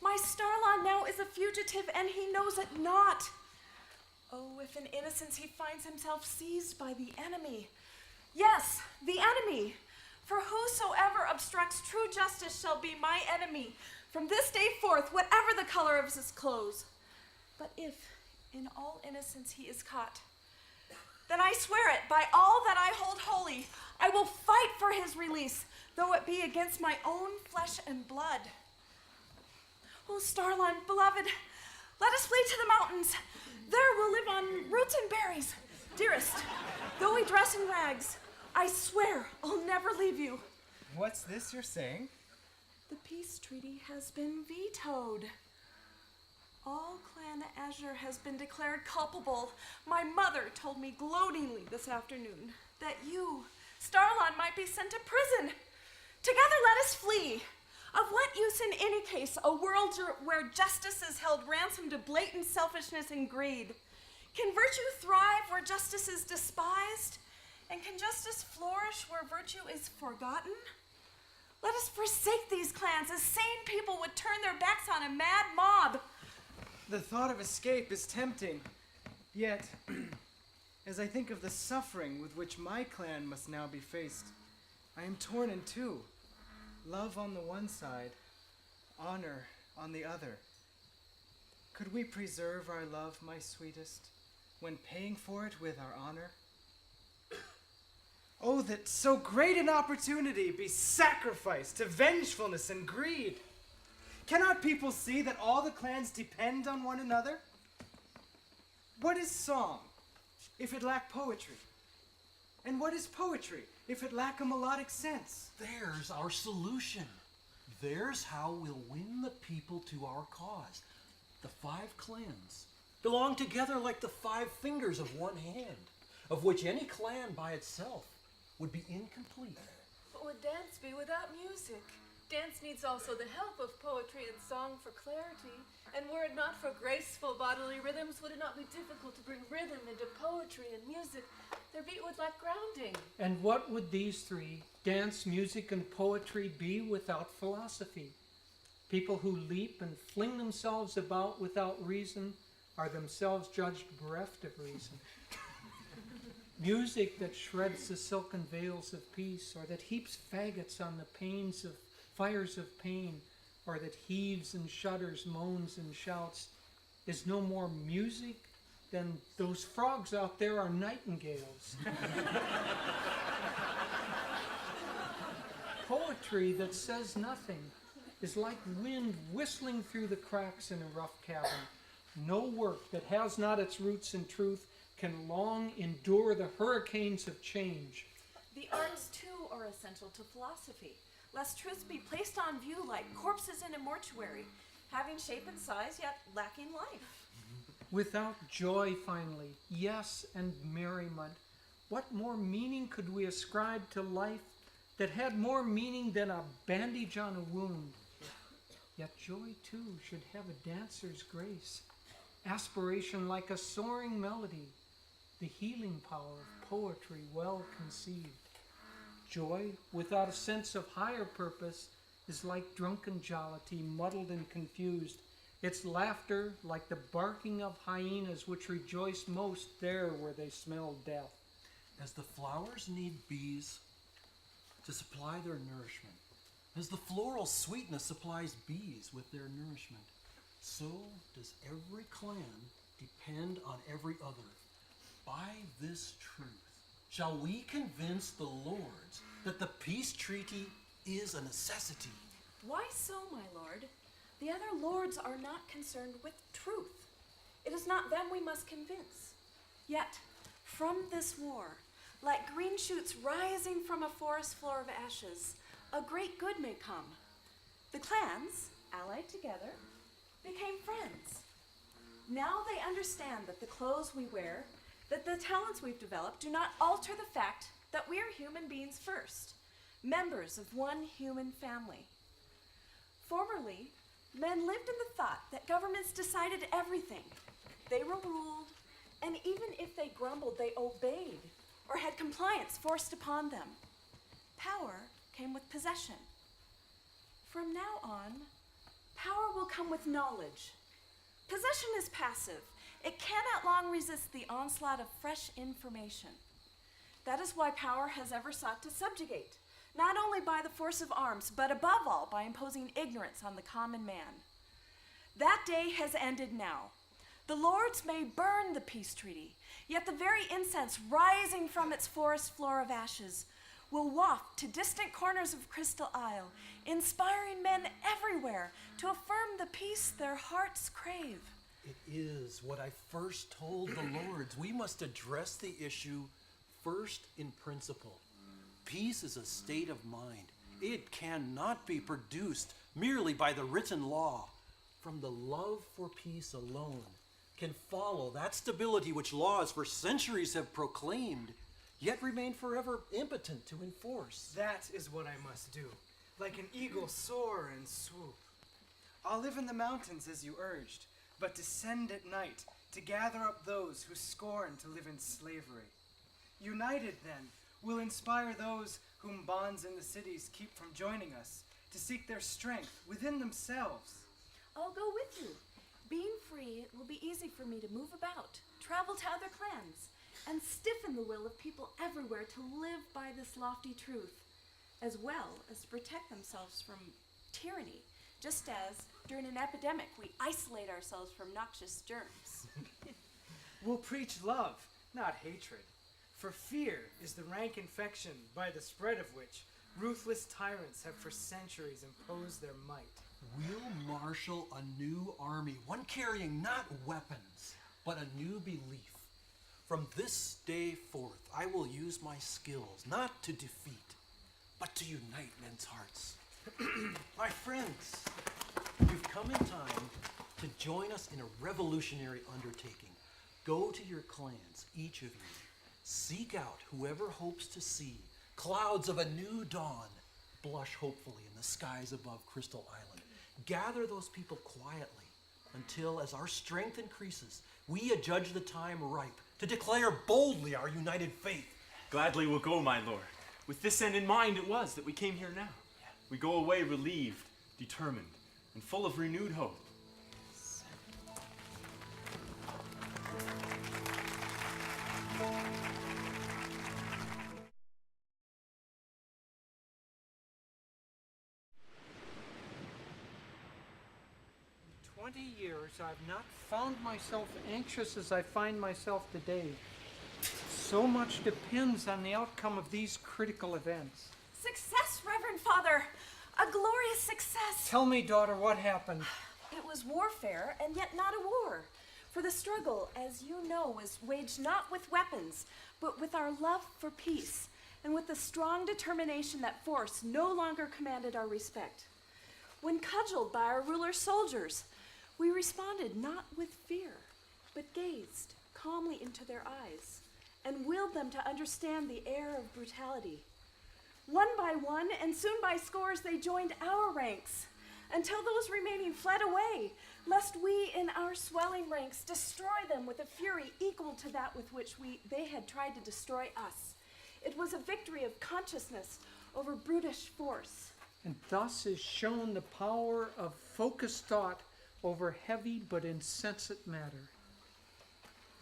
M: My Starlon now is a fugitive, and he knows it not. Oh, if in innocence he finds himself seized by the enemy. Yes, the enemy. For whosoever obstructs true justice shall be my enemy from this day forth, whatever the color of his clothes. But if in all innocence he is caught, then I swear it by all that I hold holy, I will fight for his release, though it be against my own flesh and blood. Oh, Starlon, beloved, let us flee to the mountains. There we'll live on roots and berries. Dearest, though we dress in rags, I swear I'll never leave you.
K: What's this you're saying?
M: The peace treaty has been vetoed. All Clan Azure has been declared culpable. My mother told me gloatingly this afternoon that you, Starlon, might be sent to prison. Together let us flee.
P: Of what use in any case a world where justice is held ransom to blatant selfishness and greed? Can virtue thrive where justice is despised? And can justice flourish where virtue is forgotten? Let us forsake these clans as sane people would turn their backs on a mad mob.
Q: The thought of escape is tempting. Yet, as I think of the suffering with which my clan must now be faced, I am torn in two. Love on the one side, honor on the other. Could we preserve our love, my sweetest, when paying for it with our honor? Oh, that so great an opportunity be sacrificed to vengefulness and greed! Cannot people see that all the clans depend on one another? What is song if it lack poetry? And what is poetry if it lack a melodic sense?
L: There's our solution. There's how we'll win the people to our cause. The 5 clans belong together like the 5 fingers of one hand, of which any clan by itself would be incomplete.
M: But would dance be without music? Dance needs also the help of poetry and song for clarity. And were it not for graceful bodily rhythms, would it not be difficult to bring rhythm into poetry and music? Their beat would lack grounding.
N: And what would these three, dance, music, and poetry, be without philosophy? People who leap and fling themselves about without reason are themselves judged bereft of reason. Music that shreds the silken veils of peace, or that heaps faggots on the fires of pain, or that heaves and shudders, moans and shouts, is no more music than those frogs out there are nightingales. Poetry that says nothing is like wind whistling through the cracks in a rough cabin. No work that has not its roots in truth can long endure the hurricanes of change.
P: The arts, too, are essential to philosophy, lest truths be placed on view like corpses in a mortuary, having shape and size, yet lacking life.
N: Without joy, finally, yes, and merriment, what more meaning could we ascribe to life that had more meaning than a bandage on a wound? Yet joy, too, should have a dancer's grace, aspiration like a soaring melody, the healing power of poetry well conceived. Joy without a sense of higher purpose is like drunken jollity, muddled and confused. Its laughter like the barking of hyenas which rejoice most there where they smell death.
L: As the flowers need bees to supply their nourishment, as the floral sweetness supplies bees with their nourishment, so does every clan depend on every other. By this truth, shall we convince the lords that the peace treaty is a necessity?
P: Why so, my lord? The other lords are not concerned with truth. It is not them we must convince. Yet, from this war, like green shoots rising from a forest floor of ashes, a great good may come. The clans, allied together, became friends. Now they understand that the clothes we wear, that the talents we've developed do not alter the fact that we are human beings first, members of one human family. Formerly, men lived in the thought that governments decided everything. They were ruled, and even if they grumbled, they obeyed or had compliance forced upon them. Power came with possession. From now on, power will come with knowledge. Possession is passive. It cannot long resist the onslaught of fresh information. That is why power has ever sought to subjugate, not only by the force of arms, but above all by imposing ignorance on the common man. That day has ended now. The lords may burn the peace treaty, yet the very incense rising from its forest floor of ashes will waft to distant corners of Crystal Isle, inspiring men everywhere to affirm the peace their hearts crave.
L: It is what I first told the lords. We must address the issue first in principle. Peace is a state of mind. It cannot be produced merely by the written law. From the love for peace alone can follow that stability which laws for centuries have proclaimed, yet remain forever impotent to enforce.
Q: That is what I must do. like an eagle soar and swoop. I'll live in the mountains as you urged, but descend at night to gather up those who scorn to live in slavery. United, then, we'll inspire those whom bonds in the cities keep from joining us to seek their strength within themselves.
P: I'll go with you. Being free, it will be easy for me to move about, travel to other clans, and stiffen the will of people everywhere to live by this lofty truth, as well as to protect themselves from tyranny, just as during an epidemic we isolate ourselves from noxious germs.
Q: We'll preach love, not hatred, for fear is the rank infection by the spread of which ruthless tyrants have for centuries imposed their might.
L: We'll marshal a new army, one carrying not weapons, but a new belief. From this day forth, I will use my skills not to defeat, but to unite men's hearts. My friends, you've come in time to join us in a revolutionary undertaking. Go to your clans, each of you. Seek out whoever hopes to see clouds of a new dawn blush hopefully in the skies above Crystal Island. Gather those people quietly until, as our strength increases, we adjudge the time ripe to declare boldly our united faith.
H: Gladly will go, my lord. With this end in mind it was that we came here now. We go away relieved, determined, and full of renewed hope.
N: 20 years, I've not found myself anxious as I find myself today. So much depends on the outcome of these critical events.
P: Success, Reverend Father! A glorious success!
N: Tell me, daughter, what happened?
P: It was warfare, and yet not a war. For the struggle, as you know, was waged not with weapons, but with our love for peace, and with the strong determination that force no longer commanded our respect. When cudgeled by our ruler's soldiers, we responded not with fear, but gazed calmly into their eyes, and willed them to understand the air of brutality. One by one, and soon by scores, they joined our ranks, until those remaining fled away, lest we in our swelling ranks destroy them with a fury equal to that with which they had tried to destroy us. It was a victory of consciousness over brutish force.
N: And thus is shown the power of focused thought over heavy but insensate matter.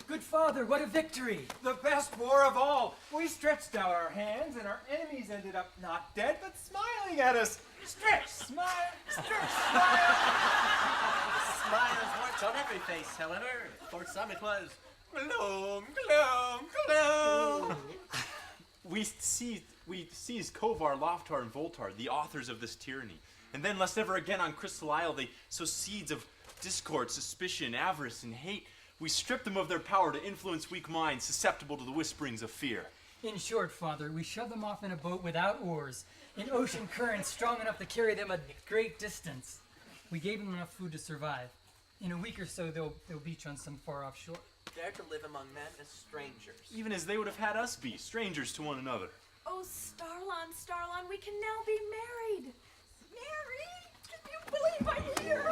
Q: Good Father, what a victory!
K: The best war of all! We stretched out our hands and our enemies ended up not dead but smiling at us. Stretch, smile, stretch, smile!
J: Smiles weren't on every face, however. For some it was
H: Gloom, gloom, gloom! We seized Kovar, Loftar, and Voltar, the authors of this tyranny. And then, lest ever again on Crystal Isle they sow seeds of discord, suspicion, avarice, and hate, we stripped them of their power to influence weak minds susceptible to the whisperings of fear.
I: In short, Father, we shoved them off in a boat without oars, in ocean currents strong enough to carry them a great distance. We gave them enough food to survive. In a week or so, they'll beach on some far-off shore.
J: Dare to live among men as strangers.
H: Even as they would have had us be, strangers to one another.
P: Oh, Starlon, Starlon, we can now be married. Married? Can you believe I'm here?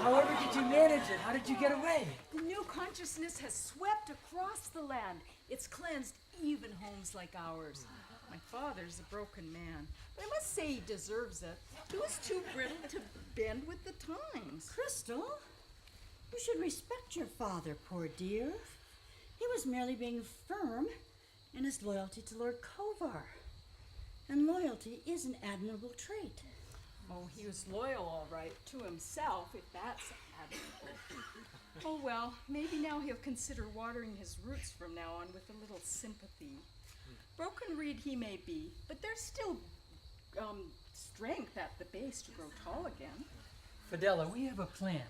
I: However did you manage it? How did you get away?
R: The new consciousness has swept across the land. It's cleansed even homes like ours. My father's a broken man, but I must say he deserves it. He was too brittle to bend with the times.
S: Crystal, you should respect your father, poor dear. He was merely being firm in his loyalty to Lord Kovar. And loyalty is an admirable trait.
R: Oh, he was loyal, all right, to himself, if that's admirable. Oh, well, maybe now he'll consider watering his roots from now on with a little sympathy. Broken reed he may be, but there's still strength at the base to grow tall again.
I: Fidela, we have a plan.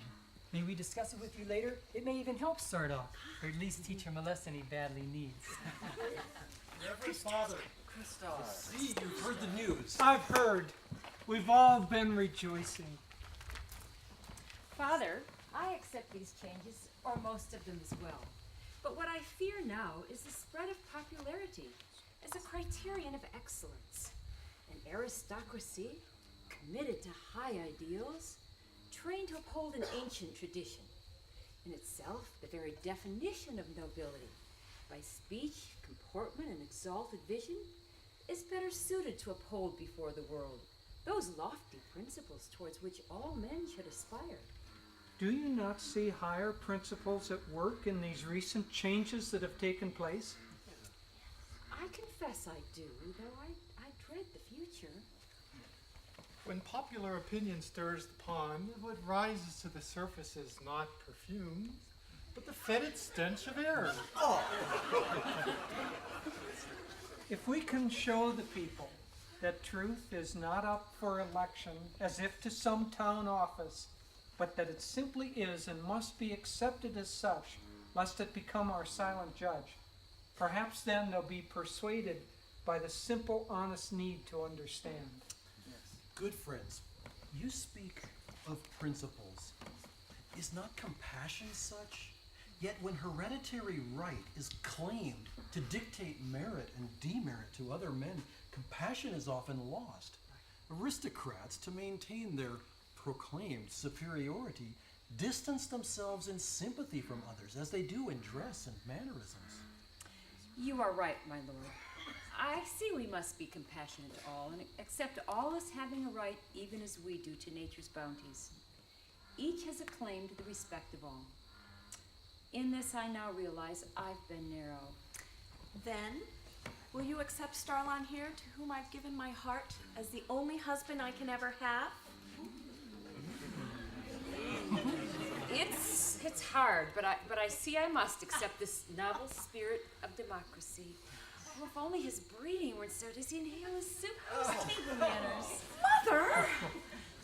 I: May we discuss it with you later? It may even help start off, or at least teach him a lesson he badly needs.
L: Reverend Father, I see you've heard the news.
N: I've heard. We've all been rejoicing.
D: Father, I accept these changes, or most of them as well. But what I fear now is the spread of popularity as a criterion of excellence. An aristocracy committed to high ideals, trained to uphold an ancient tradition. In itself, the very definition of nobility, by speech, comportment, and exalted vision, is better suited to uphold before the world those lofty principles towards which all men should aspire.
N: Do you not see higher principles at work in these recent changes that have taken place?
D: I confess I do, though I dread the future.
E: When popular opinion stirs the pond, what rises to the surface is not perfume, but the fetid stench of air.
N: If we can show the people that truth is not up for election as if to some town office, but that it simply is and must be accepted as such, lest it become our silent judge, perhaps then they'll be persuaded by the simple, honest need to understand.
L: Good friends, you speak of principles. Is not compassion such? Yet when hereditary right is claimed to dictate merit and demerit to other men, compassion is often lost. Aristocrats, to maintain their proclaimed superiority, distance themselves in sympathy from others, as they do in dress and mannerisms.
D: You are right, my lord. I see we must be compassionate to all and accept all as having a right even as we do to nature's bounties. Each has a claim to the respect of all. In this I now realize I've been narrow.
P: Then, will you accept Starlon here, to whom I've given my heart, as the only husband I can ever have?
D: It's hard, but I see I must accept this novel spirit of democracy. Oh, if only his breeding weren't so does he inhale his soup? Those table manners.
P: Mother!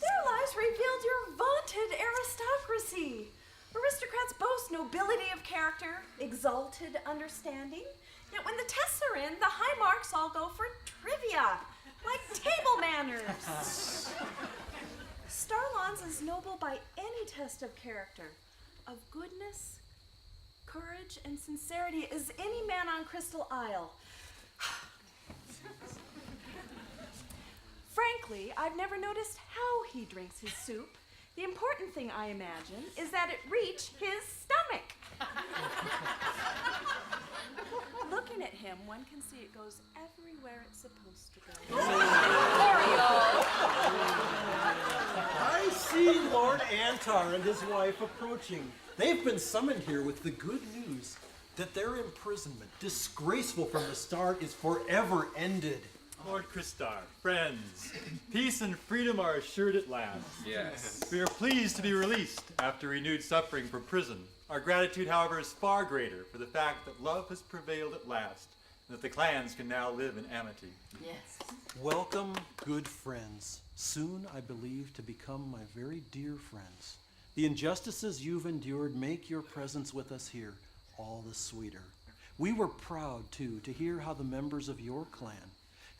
P: Their lives revealed your vaunted aristocracy. Aristocrats boast nobility of character, exalted understanding. Yet when the tests are in, the high marks all go for trivia, like table manners. Starlon's is noble by any test of character, of goodness, courage, and sincerity as any man on Crystal Isle. Frankly, I've never noticed how he drinks his soup. The important thing, I imagine, is that it reach his stomach. Looking at him, one can see it goes everywhere it's supposed to go.
L: I see Lord Antar and his wife approaching. They've been summoned here with the good news that their imprisonment, disgraceful from the start, is forever ended.
G: Lord Christar, friends, peace and freedom are assured at last.
K: Yes.
G: We are pleased to be released after renewed suffering from prison. Our gratitude, however, is far greater for the fact that love has prevailed at last, and that the clans can now live in amity.
D: Yes.
L: Welcome, good friends. Soon, I believe, to become my very dear friends. The injustices you've endured make your presence with us here all the sweeter. We were proud, too, to hear how the members of your clan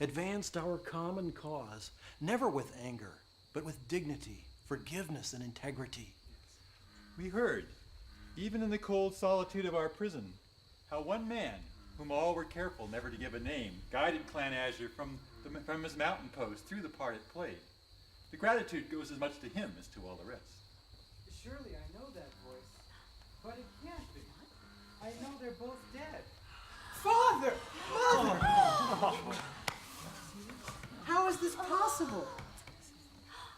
L: advanced our common cause, never with anger, but with dignity, forgiveness, and integrity.
G: We heard, even in the cold solitude of our prison, how one man, whom all were careful never to give a name, guided Clan Azure from his mountain post through the part it played. The gratitude goes as much to him as to all the rest.
Q: Surely I know that voice, but it can't be. I know they're both dead. Father! Mother! How is this possible?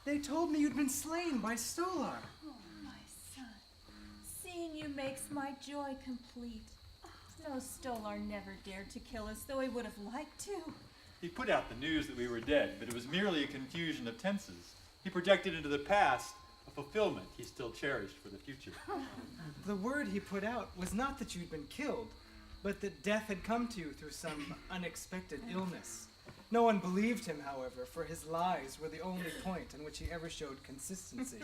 Q: They told me you'd been slain by Stolar.
T: Oh, my son. Seeing you makes my joy complete. No, Stolar never dared to kill us, though he would have liked to.
G: He put out the news that we were dead, but it was merely a confusion of tenses. He projected into the past a fulfillment he still cherished for the future.
Q: The word he put out was not that you'd been killed, but that death had come to you through some unexpected illness. No one believed him, however, for his lies were the only point in which he ever showed consistency.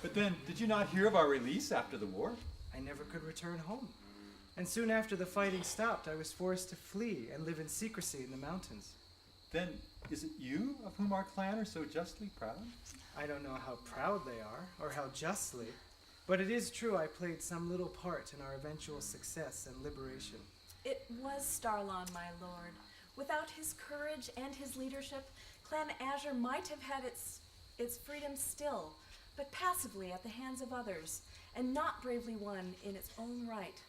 G: But then, did you not hear of our release after the war?
Q: I never could return home. And soon after the fighting stopped, I was forced to flee and live in secrecy in the mountains.
G: Then, is it you of whom our clan are so justly proud?
Q: I don't know how proud they are, or how justly, but it is true I played some little part in our eventual success and liberation.
P: It was Starlon, my lord. Without his courage and his leadership, Clan Azure might have had its its freedom still, but passively at the hands of others, and not bravely won in its own right.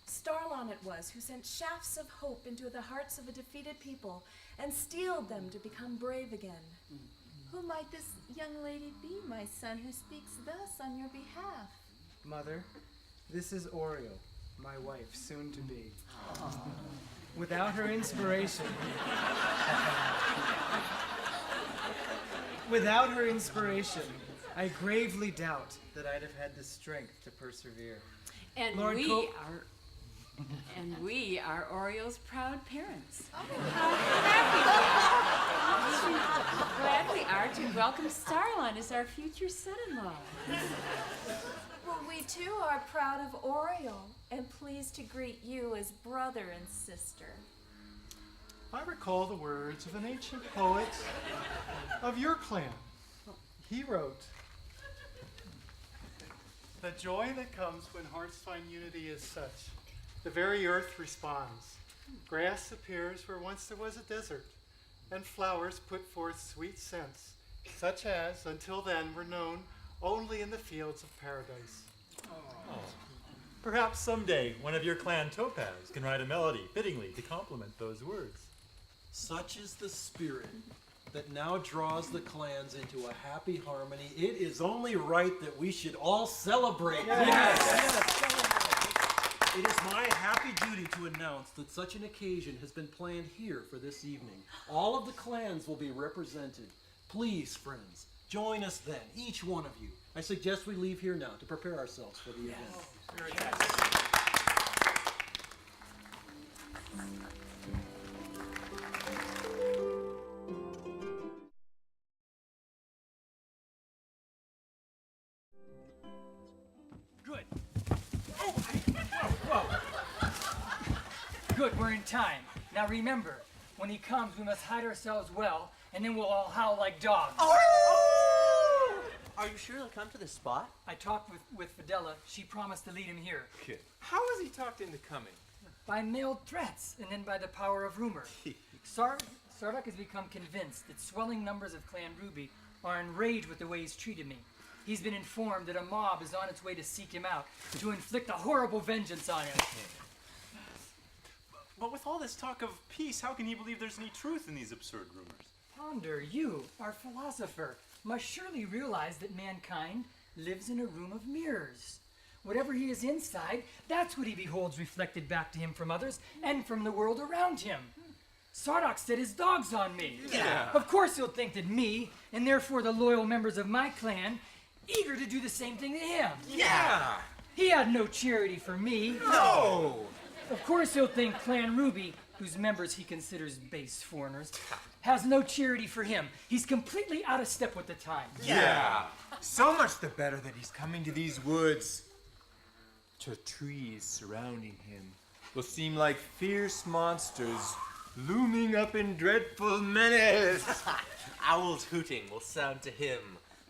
P: Starlon it was who sent shafts of hope into the hearts of a defeated people and steeled them to become brave again.
T: Who might this young lady be, my son, who speaks thus on your behalf?
Q: Mother, this is Oriel, my wife, soon to be. Without her inspiration, I gravely doubt that I'd have had the strength to persevere.
D: And
Q: Lord
D: we are Oriel's proud parents.
T: Oh.
D: How glad we are to welcome Starlon as our future son-in-law.
T: Well, we too are proud of Oriel and pleased to greet you as brother and sister.
E: I recall the words of an ancient poet of your clan. He wrote, "The joy that comes when hearts find unity is such. The very earth responds. Grass appears where once there was a desert, and flowers put forth sweet scents, such as, until then, were known only in the fields of paradise."
G: Perhaps someday one of your clan Topaz can write a melody fittingly to complement those words.
L: Such is the spirit that now draws the clans into a happy harmony. It is only right that we should all celebrate. It is my happy duty to announce that such an occasion has been planned here for this evening. All of the clans will be represented. Please, friends, join us then, each one of you. I suggest we leave here now to prepare ourselves for the event.
I: Good. Oh, whoa. Good, we're in time. Now remember, when he comes, we must hide ourselves well, and then we'll all howl like dogs.
J: Are you sure he'll come to this spot?
I: I talked with Fidela. She promised to lead him here.
H: Kid, how was he talked into coming?
I: By mailed threats, and then by the power of rumor. Sardak has become convinced that swelling numbers of Clan Ruby are enraged with the way he's treated me. He's been informed that a mob is on its way to seek him out, to inflict a horrible vengeance on him.
H: But with all this talk of peace, how can he believe there's any truth in these absurd rumors?
I: Ponder, you, our philosopher, must surely realize that mankind lives in a room of mirrors. Whatever he is inside, that's what he beholds reflected back to him from others and from the world around him. Sardak set his dogs on me.
H: Yeah.
I: Of course he'll think that me, and therefore the loyal members of my clan, eager to do the same thing to him.
H: Yeah.
I: He had no charity for me.
H: No.
I: Of course he'll think Clan Ruby, whose members he considers base foreigners, has no charity for him. He's completely out of step with the times.
H: Yeah.
K: So much the better that he's coming to these woods. The trees surrounding him will seem like fierce monsters looming up in dreadful menace.
J: Owls hooting will sound to him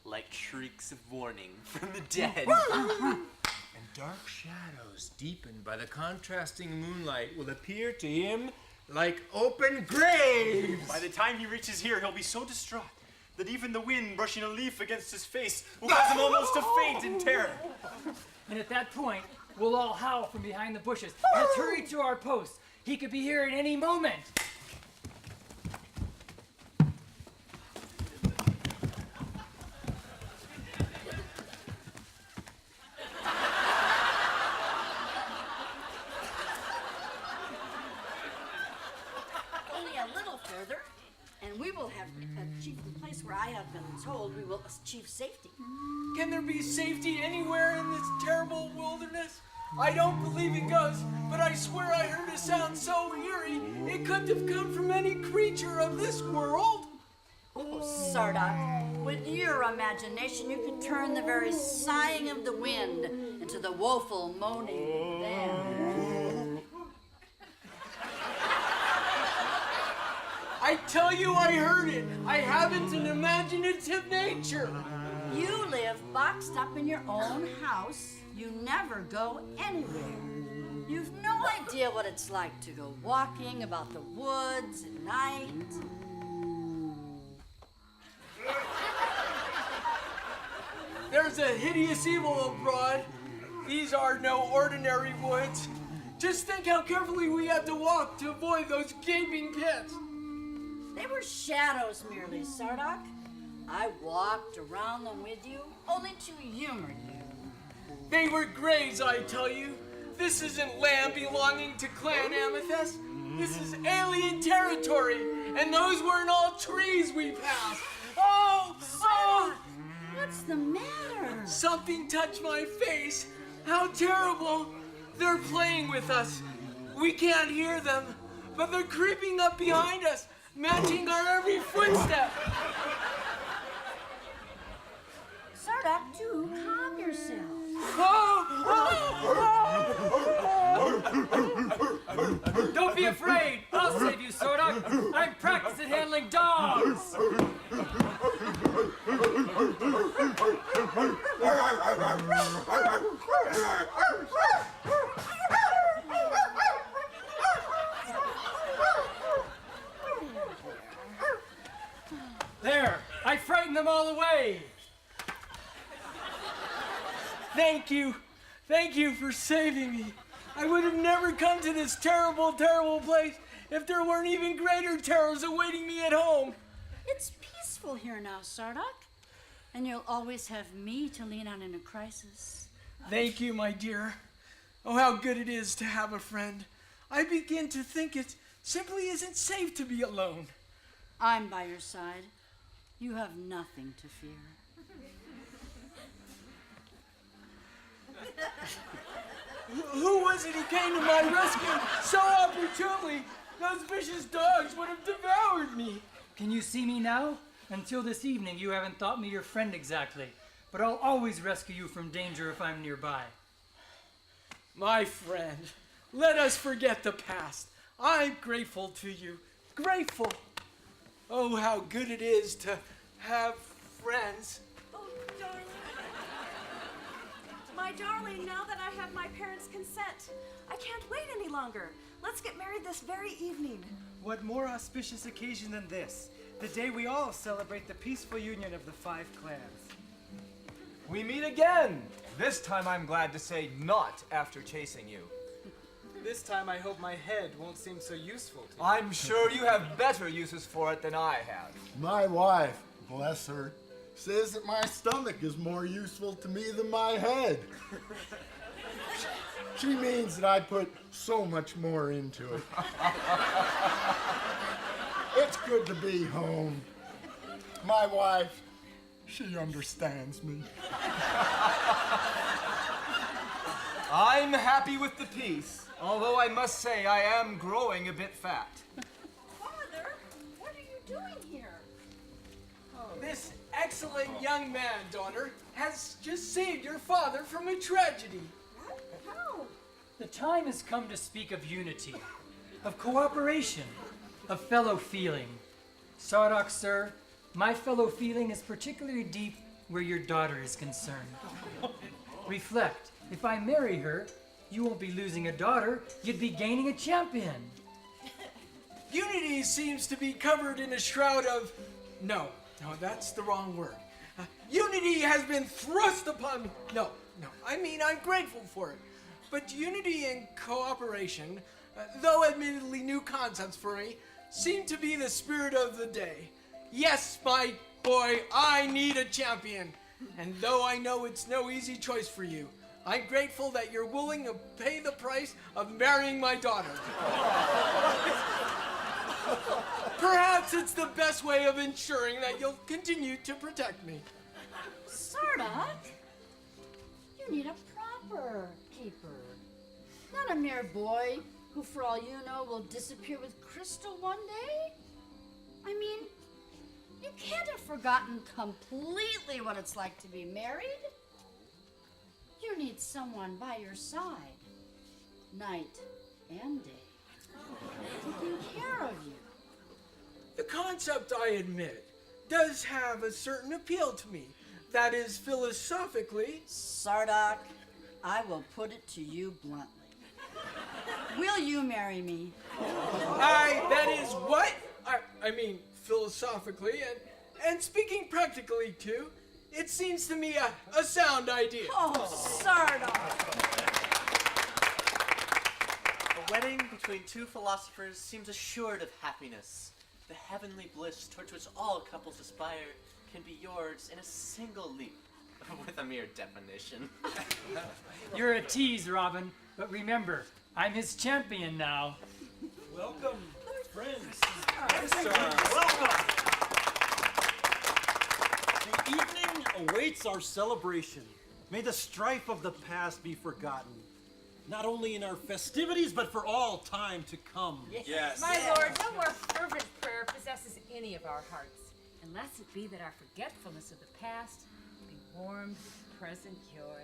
J: like shrieks of warning from the dead.
K: And dark shadows deepened by the contrasting moonlight will appear to him like open graves.
H: By the time he reaches here, he'll be so distraught that even the wind brushing a leaf against his face will cause him almost to faint in terror.
I: And at that point, we'll all howl from behind the bushes. Let's hurry to our post. He could be here at any moment.
S: Only a little further, and we will have achieved the place where I have been told we will achieve safety.
N: Can there be safety anywhere in this terrible wilderness? I don't believe it does, but I swear I heard a sound so eerie, it couldn't have come from any creature of this world.
S: Oh, Sardak, with your imagination, you could turn the very sighing of the wind into the woeful moaning of them.
N: I tell you I heard it. I haven't an imaginative nature.
S: You live boxed up in your own house. You never go anywhere. You've no idea what it's like to go walking about the woods at night.
U: There's a hideous evil abroad. These are no ordinary woods. Just think how carefully we had to walk to avoid those gaping pits.
S: They were shadows merely, Sardak. I walked around them with you, only to humor you.
U: They were graves, I tell you. This isn't land belonging to Clan Amethyst. This is alien territory, and those weren't all trees we passed. Oh, oh!
S: What's the matter?
U: Something touched my face. How terrible. They're playing with us. We can't hear them, but they're creeping up behind us, matching our every footstep.
S: Sardak, do calm yourself.
I: Don't be afraid. I'll save you, Sardak. I'm practiced at handling dogs. There, I frightened them all away.
U: Thank you. Thank you for saving me. I would have never come to this terrible, terrible place if there weren't even greater terrors awaiting me at home.
S: It's peaceful here now, Sardak. And you'll always have me to lean on in a crisis.
U: Thank you, my dear. Oh, how good it is to have a friend. I begin to think it simply isn't safe to be alone.
S: I'm by your side. You have nothing to fear.
U: Who was it who came to my rescue so opportunely? Those vicious dogs would have devoured me.
I: Can you see me now? Until this evening, you haven't thought me your friend exactly, but I'll always rescue you from danger if I'm nearby.
U: My friend, let us forget the past. I'm grateful to you. Grateful. Oh, how good it is to have friends.
P: Oh, darling. My darling, now that I have my parents' consent, I can't wait any longer. Let's get married this very evening.
Q: What more auspicious occasion than this? The day we all celebrate the peaceful union of the 5 clans.
K: We meet again! This time I'm glad to say not after chasing you.
Q: This time I hope my head won't seem so useful to you.
K: I'm sure you have better uses for it than I have.
V: My wife, bless her, says that my stomach is more useful to me than my head. She means that I put so much more into it. It's good to be home. My wife, she understands me.
K: I'm happy with the peace, although I must say I am growing a bit fat.
P: Father, what are you doing here?
U: This excellent young man, daughter, has just saved your father from a tragedy.
P: What? How?
I: The time has come to speak of unity, of cooperation, of fellow feeling. Sardak, sir, my fellow feeling is particularly deep where your daughter is concerned. Reflect, if I marry her, you won't be losing a daughter, you'd be gaining a champion.
U: Unity seems to be covered in a shroud of... No, that's the wrong word. Unity has been thrust upon me. No, I mean I'm grateful for it. But unity and cooperation, though admittedly new concepts for me, seem to be the spirit of the day. Yes, my boy, I need a champion. And though I know it's no easy choice for you, I'm grateful that you're willing to pay the price of marrying my daughter. Perhaps it's the best way of ensuring that you'll continue to protect me.
S: Sardak, you need a proper keeper. Not a mere boy who, for all you know, will disappear with Crystal one day. I mean, you can't have forgotten completely what it's like to be married. You need someone by your side, night and day, taking care of you.
U: The concept, I admit, does have a certain appeal to me. That is, philosophically...
S: Sardak, I will put it to you bluntly. Will you marry me?
U: That is what? I mean, philosophically, and speaking practically too, It seems to me a sound idea.
P: Oh, Sarda!
J: A wedding between two philosophers seems assured of happiness. The heavenly bliss towards which all couples aspire can be yours in a single leap, with a mere definition.
I: You're a tease, Robin, but remember, I'm his champion now.
L: Welcome, friends.
C: Welcome.
L: The evening awaits our celebration. May the strife of the past be forgotten, not only in our festivities, but for all time to come.
G: Yes.
D: My lord, no more fervent prayer possesses any of our hearts, unless it be that our forgetfulness of the past be warmed with present joy.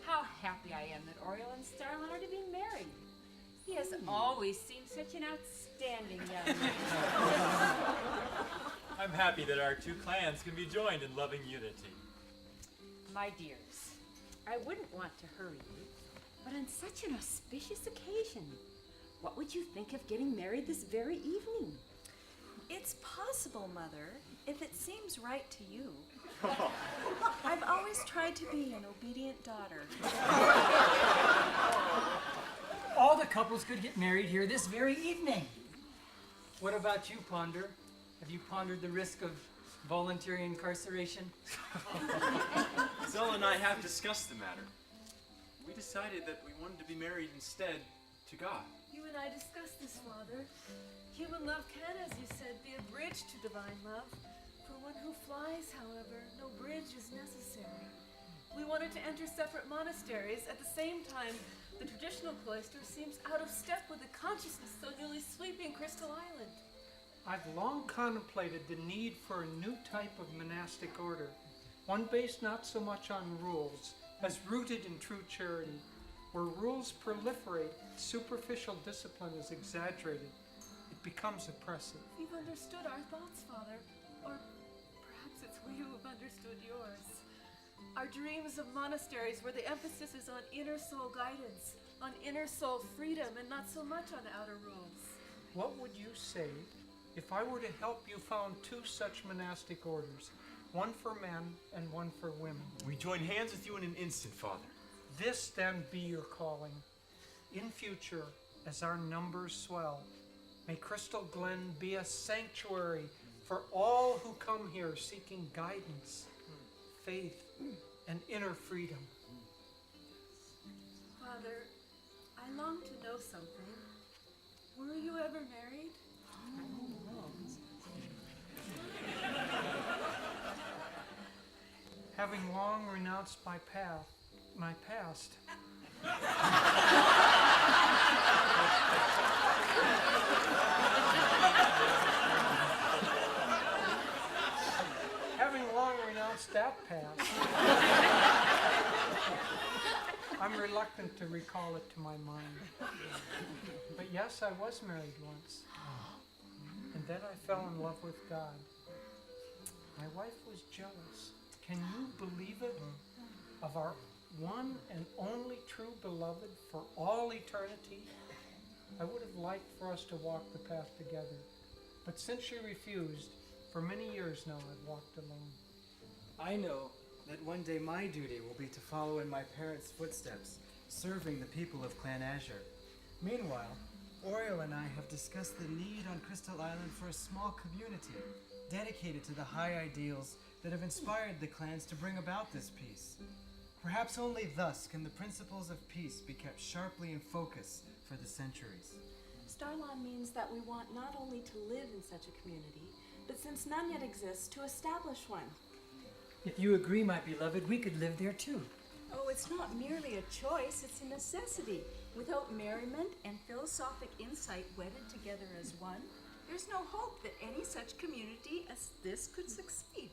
D: How happy I am that Oriel and Starlin are to be married. He has always seemed such an outstanding young man.
G: I'm happy that our two clans can be joined in loving unity.
D: My dears, I wouldn't want to hurry you, but on such an auspicious occasion, what would you think of getting married this very evening?
P: It's possible, Mother, if it seems right to you. I've always tried to be an obedient daughter.
I: All the couples could get married here this very evening. What about you, Ponder? Have you pondered the risk of voluntary incarceration?
H: Zella and I have discussed the matter. We decided that we wanted to be married instead to God.
M: You and I discussed this, Father. Human love can, as you said, be a bridge to divine love. For one who flies, however, no bridge is necessary. We wanted to enter separate monasteries. At the same time, the traditional cloister seems out of step with the consciousness so newly sweeping Crystal Island.
N: I've long contemplated the need for a new type of monastic order, one based not so much on rules, as rooted in true charity. Where rules proliferate, superficial discipline is exaggerated. It becomes oppressive.
M: You've understood our thoughts, Father. Or perhaps it's we who have understood yours. Our dreams of monasteries where the emphasis is on inner soul guidance, on inner soul freedom, and not so much on outer rules.
N: What would you say if I were to help you found two such monastic orders, one for men and one for women?
H: We join hands with you in an instant, Father.
N: This then be your calling. In future, as our numbers swell, may Crystal Glen be a sanctuary for all who come here seeking guidance, faith, and inner freedom.
M: Father, I long to know something. Were you ever married?
N: Having long renounced my past, having long renounced that past, I'm reluctant to recall it to my mind. But yes, I was married once. And then I fell in love with God. My wife was jealous. Can you believe it? Of our one and only true beloved for all eternity. I would have liked for us to walk the path together. But since she refused, for many years now I've walked alone.
Q: I know that one day my duty will be to follow in my parents' footsteps, serving the people of Clan Azure. Meanwhile, Oriel and I have discussed the need on Crystal Island for a small community, dedicated to the high ideals that have inspired the clans to bring about this peace. Perhaps only thus can the principles of peace be kept sharply in focus for the centuries.
P: Starlon means that we want not only to live in such a community, but since none yet exists, to establish one.
I: If you agree, my beloved, we could live there too.
R: Oh, it's not merely a choice, it's a necessity. Without merriment and philosophic insight wedded together as one, there's no hope that any such community as this could succeed.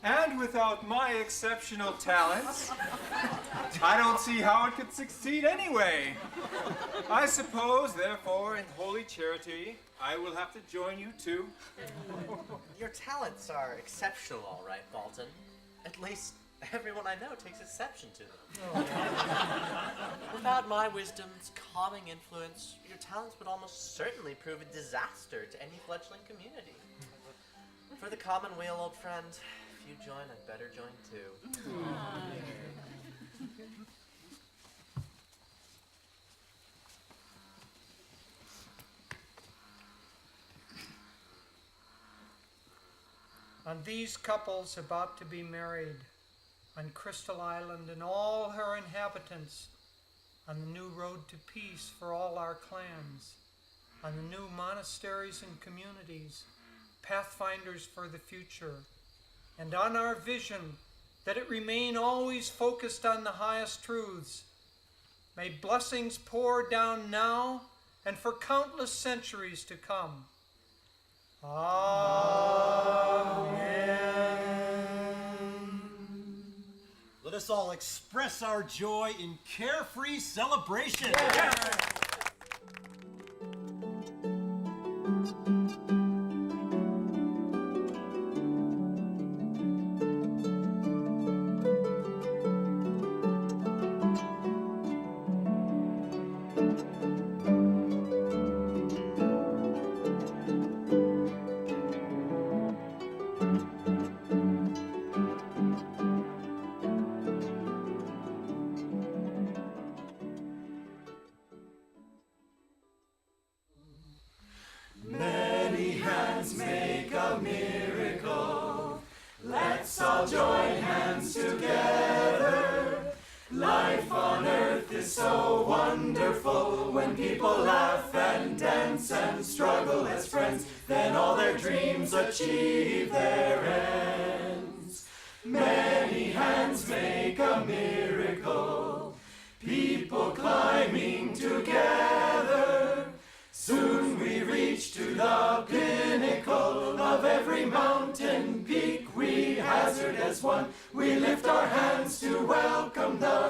K: And without my exceptional talents, I don't see how it could succeed anyway. I suppose, therefore, in holy charity, I will have to join you too.
J: Your talents are exceptional, all right, Bolton. At least everyone I know takes exception to them. Without my wisdom's calming influence, your talents would almost certainly prove a disaster to any fledgling community. For the common weal, old friend, you join, I'd better join too.
N: On these couples about to be married, on Crystal Island and all her inhabitants, on the new road to peace for all our clans, on the new monasteries and communities, pathfinders for the future, and on our vision that it remain always focused on the highest truths. May blessings pour down now and for countless centuries to come. Amen.
L: Let us all express our joy in carefree celebration.
A: Many hands make a miracle. Let's all join hands together. Life on earth is so wonderful when people laugh and dance and struggle as friends. Then all their dreams achieve their ends. Many hands make a miracle. People climbing together. Soon we reach to the pinnacle of every mountain peak we hazard as one. We lift our hands to welcome the